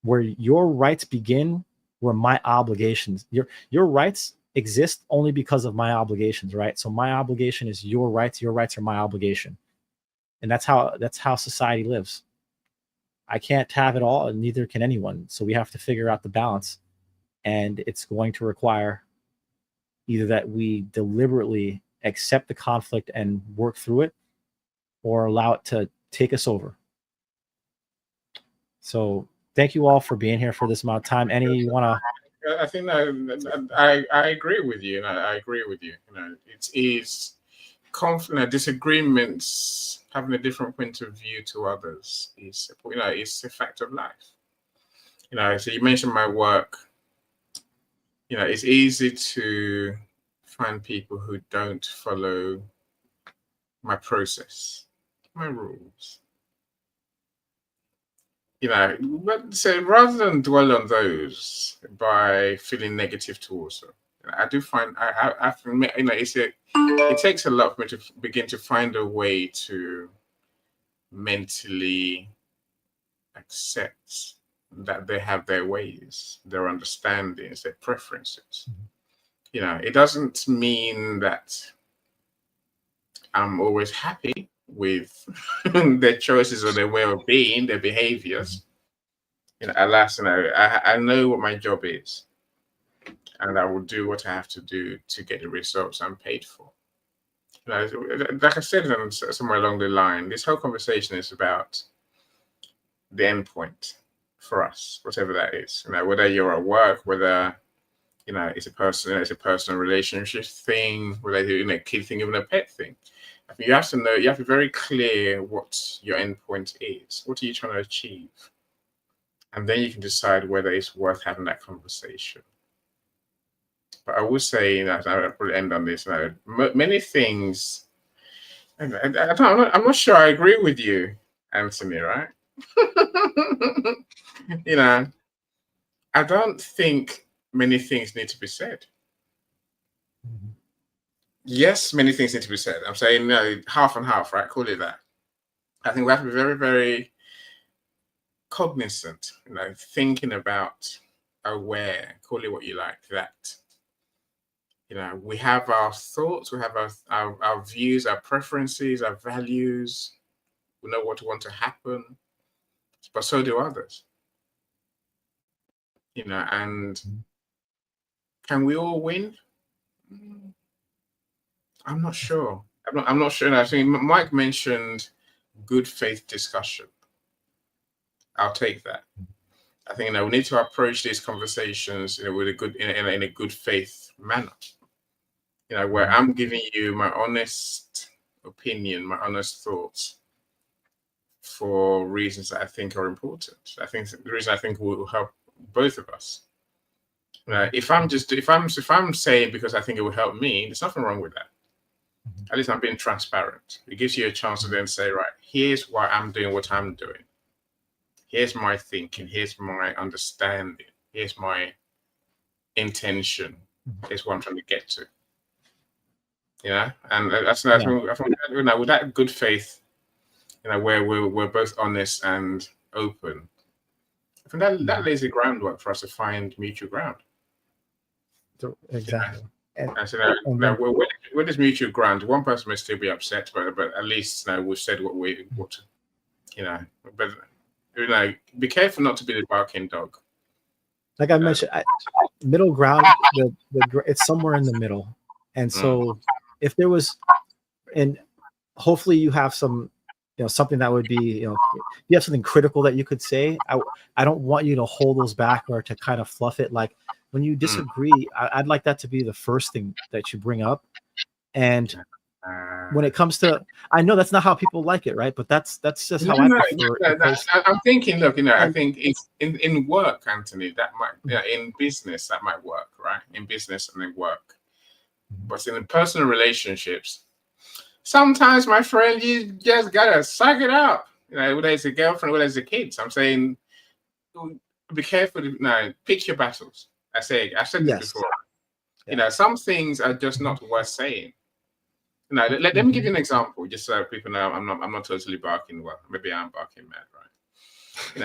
Where your rights begin, where my obligations, your rights exist only because of my obligations, right? So my obligation is your rights are my obligation. And that's how society lives. I can't have it all, and neither can anyone. So we have to figure out the balance. And it's going to require either that we deliberately accept the conflict and work through it, or allow it to take us over. So thank you all for being here for this amount of time. Any you want to? I think I agree with you. I agree with you. It is conflict, disagreements, having a different point of view to others is, it's a fact of life. So you mentioned my work. It's easy to find people who don't follow my process, my rules. But so rather than dwell on those by feeling negative towards them, I do find I it takes a lot for me to begin to find a way to mentally accept that they have their ways, their understandings, their preferences. It doesn't mean that I'm always happy with their choices or their way of being, their behaviors. Alas, I know what my job is, and I will do what I have to do to get the results I'm paid for. Like I said somewhere along the line, this whole conversation is about the end point for us, whatever that is. Whether you're at work, whether it's a personal relationship thing, whether you're a kid thing, even a pet thing. I think you have to know, you have to be very clear what your end point is. What are you trying to achieve? And then you can decide whether it's worth having that conversation. But I will say that I'll probably end on this. Many things, I'm not sure I agree with you, Anthony, right? I don't think many things need to be said. Yes, many things need to be said. I'm saying half and half, right? Call it that. I think we have to be very, very cognizant, thinking about, aware, call it what you like, that we have our thoughts, we have our views, our preferences, our values. We know what we want to happen, but so do others. And can we all win? I'm not sure. I'm not sure. I think Mike mentioned good faith discussion. I'll take that. I think we need to approach these conversations with a good in a good faith manner. Where I'm giving you my honest opinion, my honest thoughts for reasons that I think are important. I think the reason I think will help both of us. If I'm saying because I think it will help me, there's nothing wrong with that. At least I'm being transparent. It gives you a chance to then say, right, here's why I'm doing what I'm doing. Here's my thinking. Here's my understanding. Here's my intention. Here's what I'm trying to get to. And that's with that good faith, where we're both honest and open. I think that lays the groundwork for us to find mutual ground. Exactly. And so where there's mutual ground, one person may still be upset, but at least we've said but be careful not to be the barking dog. like I mentioned, middle ground, it's somewhere in the middle. And so if there was, and hopefully you have some, something that would be, you have something critical that you could say. I don't want you to hold those back or to kind of fluff it. Like when you disagree, I'd like that to be the first thing that you bring up. And when it comes to, I know that's not how people like it, right? But that's just how I prefer it. I'm thinking, look, I think it's in work, Anthony, that might, in business, that might work, right? In business and in work. But in personal relationships, sometimes, my friend, you just gotta suck it up. Whether it's a girlfriend, whether it's a kids. I'm saying, be careful. Pick your battles. I've said this before. Yeah. Some things are just not worth saying. Let me give you an example, just so people know I'm not totally barking. Well, maybe I'm barking mad, right?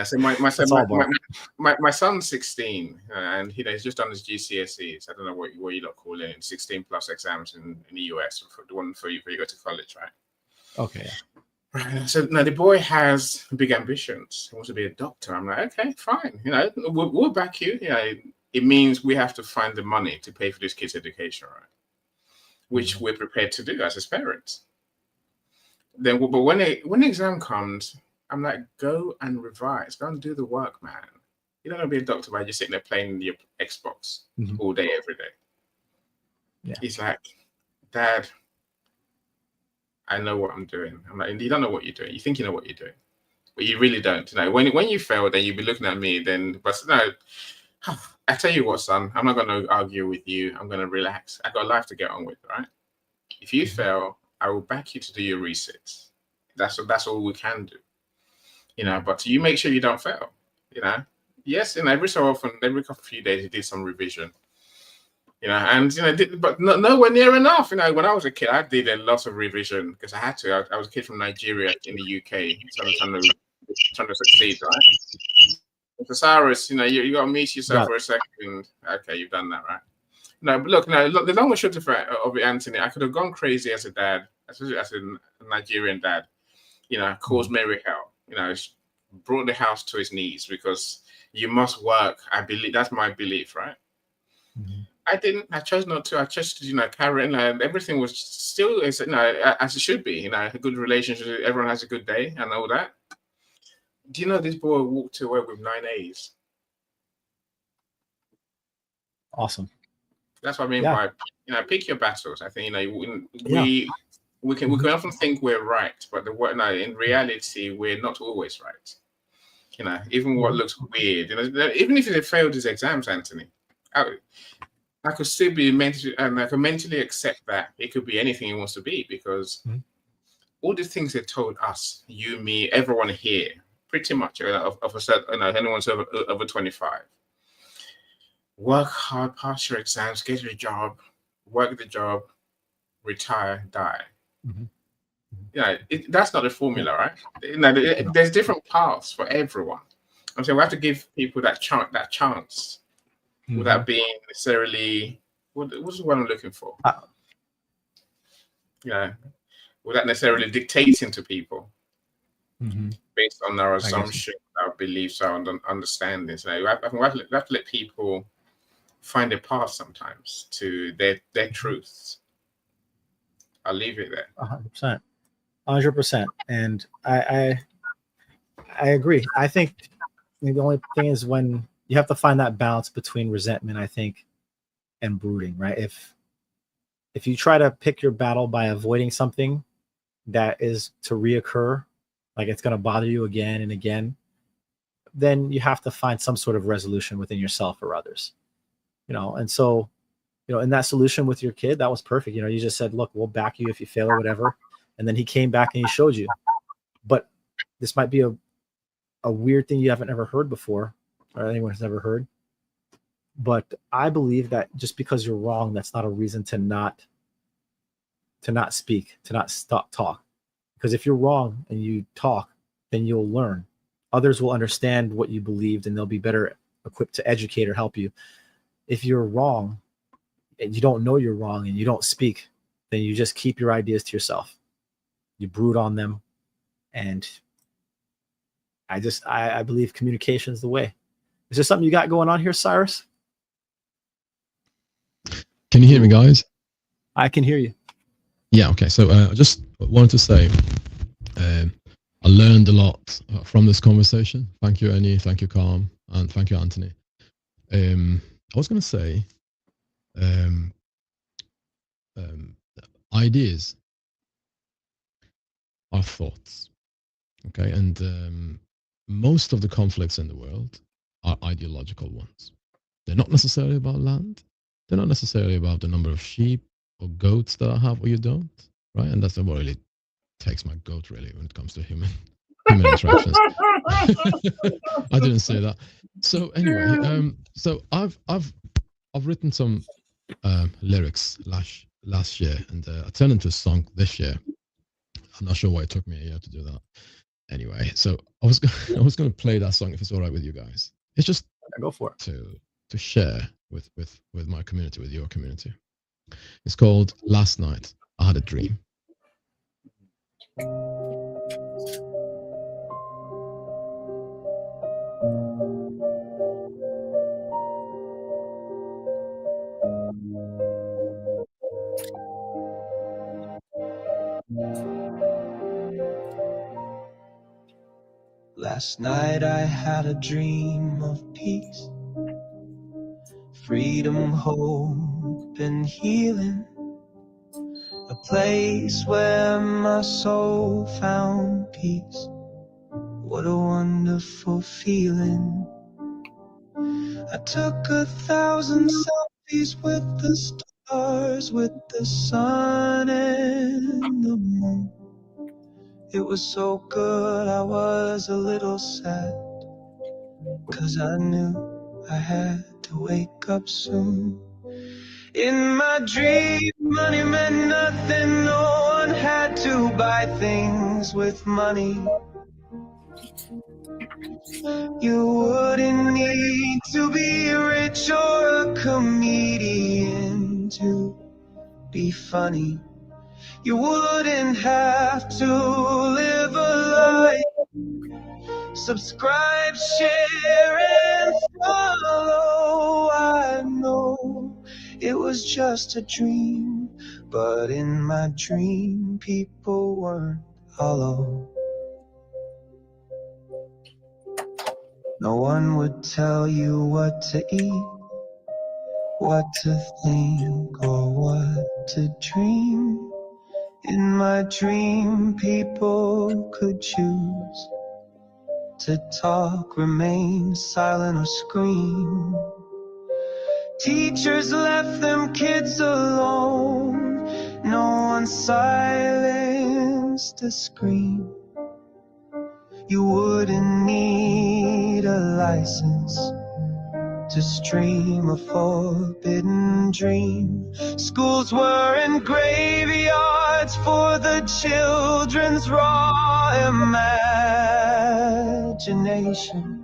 So my son's 16, and he's just done his GCSEs. I don't know what you lot call it, 16 plus exams in the US for the one for you go to college, right? Okay. Right. So now the boy has big ambitions. He wants to be a doctor. I'm like, okay, fine. We'll back you. It means we have to find the money to pay for this kid's education, right? Which we're prepared to do as his parents. But when the exam comes, I'm like, go and revise. Go and do the work, man. You're not going to be a doctor by just sitting there playing your Xbox all day, every day. Yeah. He's like, Dad, I know what I'm doing. I'm like, you don't know what you're doing. You think you know what you're doing, but you really don't. When you fail, then you'll be looking at me. But I tell you what, son, I'm not going to argue with you. I'm going to relax. I've got life to get on with, right? If you fail, I will back you to do your resets. That's all we can do. But you make sure you don't fail. Yes, every so often, every couple of few days, you did some revision. But nowhere near enough. When I was a kid, I did a lot of revision because I had to. I was a kid from Nigeria in the UK, so I'm trying to succeed, right? So Cyrus, you got to meet yourself for a second. Okay, you've done that, right? But look, the long and short of it, Anthony, I could have gone crazy as a dad, especially as a Nigerian dad. Caused Mary hell. Brought the house to his knees because you must work. I believe that's my belief, right? I didn't. I chose not to. I chose to, carry on. Everything was still, as it should be. A good relationship. Everyone has a good day and all that. Do you know this boy walked away with 9 A's? Awesome. That's what I mean by pick your battles. I think we can often think we're right, but in reality we're not always right. Even what looks weird. Even if he failed his exams, Anthony, I could still be mentally, and I can mentally accept that it could be anything he wants to be because all the things they told us, you, me, everyone here, pretty much of a certain, anyone's over 25. Work hard, pass your exams, get a job, work the job, retire, die. That's not a formula, right? There's different paths for everyone. I'm saying we have to give people that chance without being necessarily what's the word I'm looking for? Without necessarily dictating to people based on our assumptions, our beliefs, our understandings. We have to let people find a path sometimes to their truths. I'll leave it there. 100%. And I agree. I think the only thing is when you have to find that balance between resentment, I think, and brooding, right? If you try to pick your battle by avoiding something that is to reoccur, like it's going to bother you again and again, then you have to find some sort of resolution within yourself or others, and so, in that solution with your kid, that was perfect. You just said, look, we'll back you if you fail or whatever. And then he came back and he showed you, but this might be a weird thing you haven't ever heard before or anyone has never heard. But I believe that just because you're wrong, that's not a reason to not speak, to not stop talk. Because if you're wrong and you talk, then you'll learn. Others will understand what you believed and they'll be better equipped to educate or help you. If you're wrong and you don't know you're wrong and you don't speak, then you just keep your ideas to yourself. You brood on them. And I believe communication is the way. Is there something you got going on here, Cyrus? Can you hear me, guys? I can hear you. Yeah, okay. So I just wanted to say I learned a lot from this conversation. Thank you, Annie. Thank you, Calm. And thank you, Anthony. I was going to say ideas are thoughts. Okay. And most of the conflicts in the world are ideological ones. They're not necessarily about land. They're not necessarily about the number of sheep or goats that I have or you don't, right? And that's what really takes my goat, really, when it comes to human interactions. I didn't say that. So anyway, so I've written some lyrics last year, and I turned into a song this year. I'm not sure why it took me a year to do that. Anyway, so I was going to play that song if it's all right with you guys. It's just Go for it. To share with my community, with your community. It's called Last Night I Had a Dream. Last night I had a dream of peace, freedom, hope, and healing. A place where my soul found peace. What a wonderful feeling. I took 1,000 selfies with the stars, with the sun and the moon. It was so good, I was a little sad, 'cause I knew I had to wake up soon. In my dream, money meant nothing. No one had to buy things with money. You wouldn't need to be rich or a comedian to be funny. You wouldn't have to live a life. Subscribe, share, and follow. I know it was just a dream, but in my dream, people weren't hollow. No one would tell you what to eat, what to think, or what to dream. In my dream, people could choose to talk, remain silent, or scream. Teachers left them kids alone. No one silenced a scream. You wouldn't need a license to stream a forbidden dream. Schools weren't graveyards for the children's raw imagination.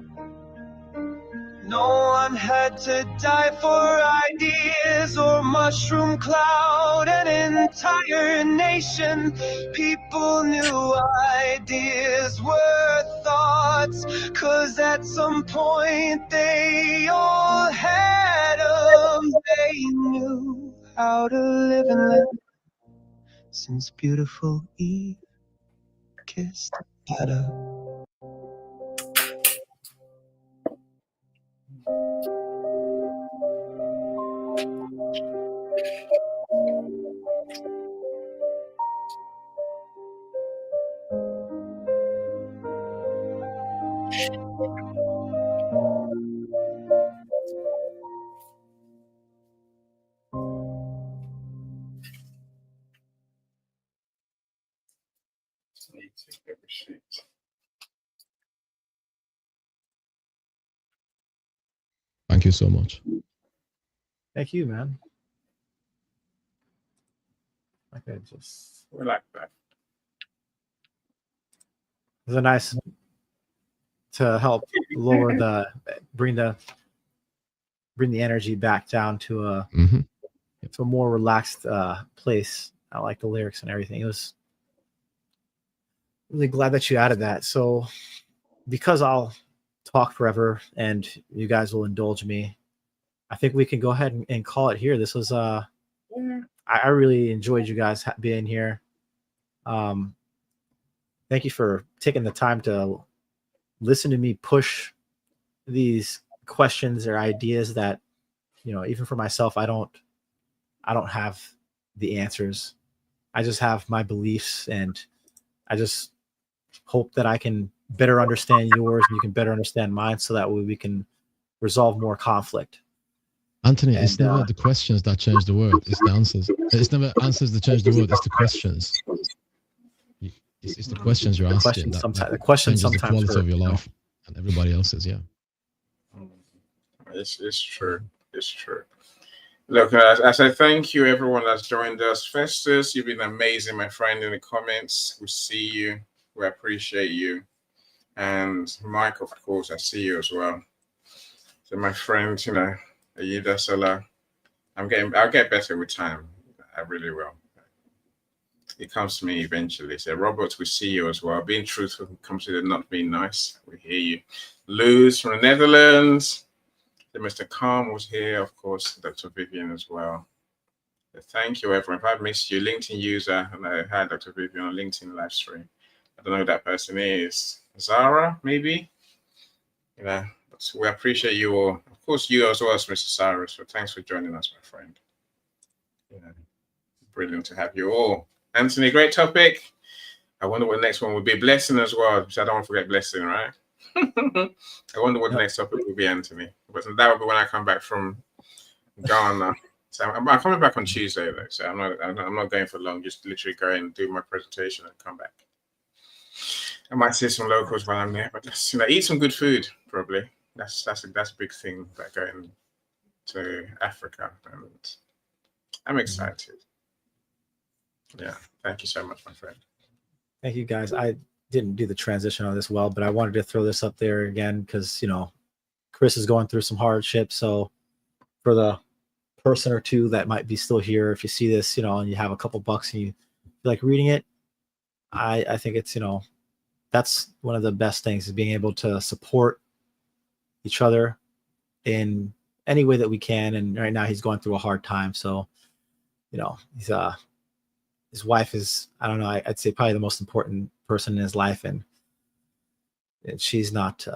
No one had to die for ideas or mushroom cloud an entire nation. People knew ideas were thoughts, 'cause at some point they all had them. They knew how to live and let, since beautiful Eve kissed Adam. Thank you so much. Thank you, man. Okay, just We like that. it's a nice to help lower bring the energy back down to a to a more relaxed place. I like the lyrics and everything. It was really glad that you added that. So because I'll talk forever, and you guys will indulge me. I think we can go ahead and call it here. This was I really enjoyed you guys being here. Thank you for taking the time to listen to me push these questions or ideas that, you know, even for myself, I don't have the answers. I just have my beliefs, and I just hope that I can better understand yours and you can better understand mine, so that way we can resolve more conflict. Anthony, it's never the questions that change the world, it's the answers. It's never answers that change the world, it's the questions. It's the questions you're asking that changes the quality of your life and everybody else's. Yeah. It's true. It's true. Look, I say thank you, everyone that's joined us. Festus, you've been amazing, my friend, in the comments. We see you. We appreciate you. And Mike, of course, I see you as well. So my friend, you know, Ayida Salah, I'll get better with time. I really will. It comes to me eventually. So Robert, we see you as well. Being truthful comes to not being nice. We hear you. Luz from the Netherlands. Mr. Khan was here, of course, Dr. Vivian as well. So thank you, everyone. If I've missed you, LinkedIn user, and I had Dr. Vivian on LinkedIn live stream. I don't know who that person is. Zara, maybe? You know, but we appreciate you all. Of course, you as well as Mr. Cyrus. So thanks for joining us, my friend. You know, brilliant to have you all. Anthony, great topic. I wonder what the next one would be. Blessing as well, because I don't want to forget blessing, right? I wonder what the next topic will be, Anthony. But that will be when I come back from Ghana. So I'm coming back on Tuesday, though. So I'm not going for long. Just literally go and do my presentation and come back. I might see some locals while I'm there, but just, you know, eat some good food. Probably that's a big thing about going to Africa, and I'm excited. Yeah, thank you so much, my friend. Thank you, guys. I didn't do the transition on this well, but I wanted to throw this up there again because, you know, Chris is going through some hardship. So for the person or two that might be still here, if you see this, you know, and you have a couple bucks and you feel like reading it, I think it's, you know, that's one of the best things, is being able to support each other in any way that we can. And right now he's going through a hard time. So, you know, he's his wife is, I don't know, I'd say probably the most important person in his life, and she's not,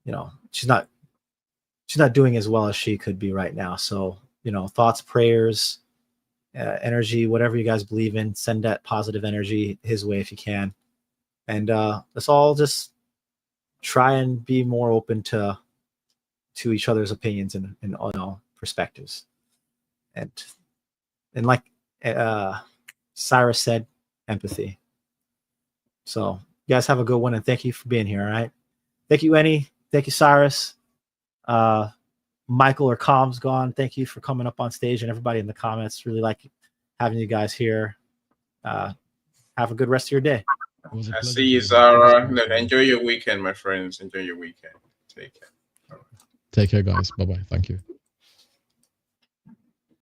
you know, she's not doing as well as she could be right now. So, you know, thoughts, prayers, energy, whatever you guys believe in, send that positive energy his way if you can. And let's all just try and be more open to each other's opinions and you know, perspectives. And like Cyrus said, empathy. So you guys have a good one, and thank you for being here. All right. Thank you, Annie. Thank you, Cyrus. Michael or Com's gone. Thank you for coming up on stage, and everybody in the comments. Really like having you guys here. Have a good rest of your day. I see you, Zara. Look, enjoy your weekend, my friends. Enjoy your weekend. Take care. Take care, guys. Bye-bye. Thank you.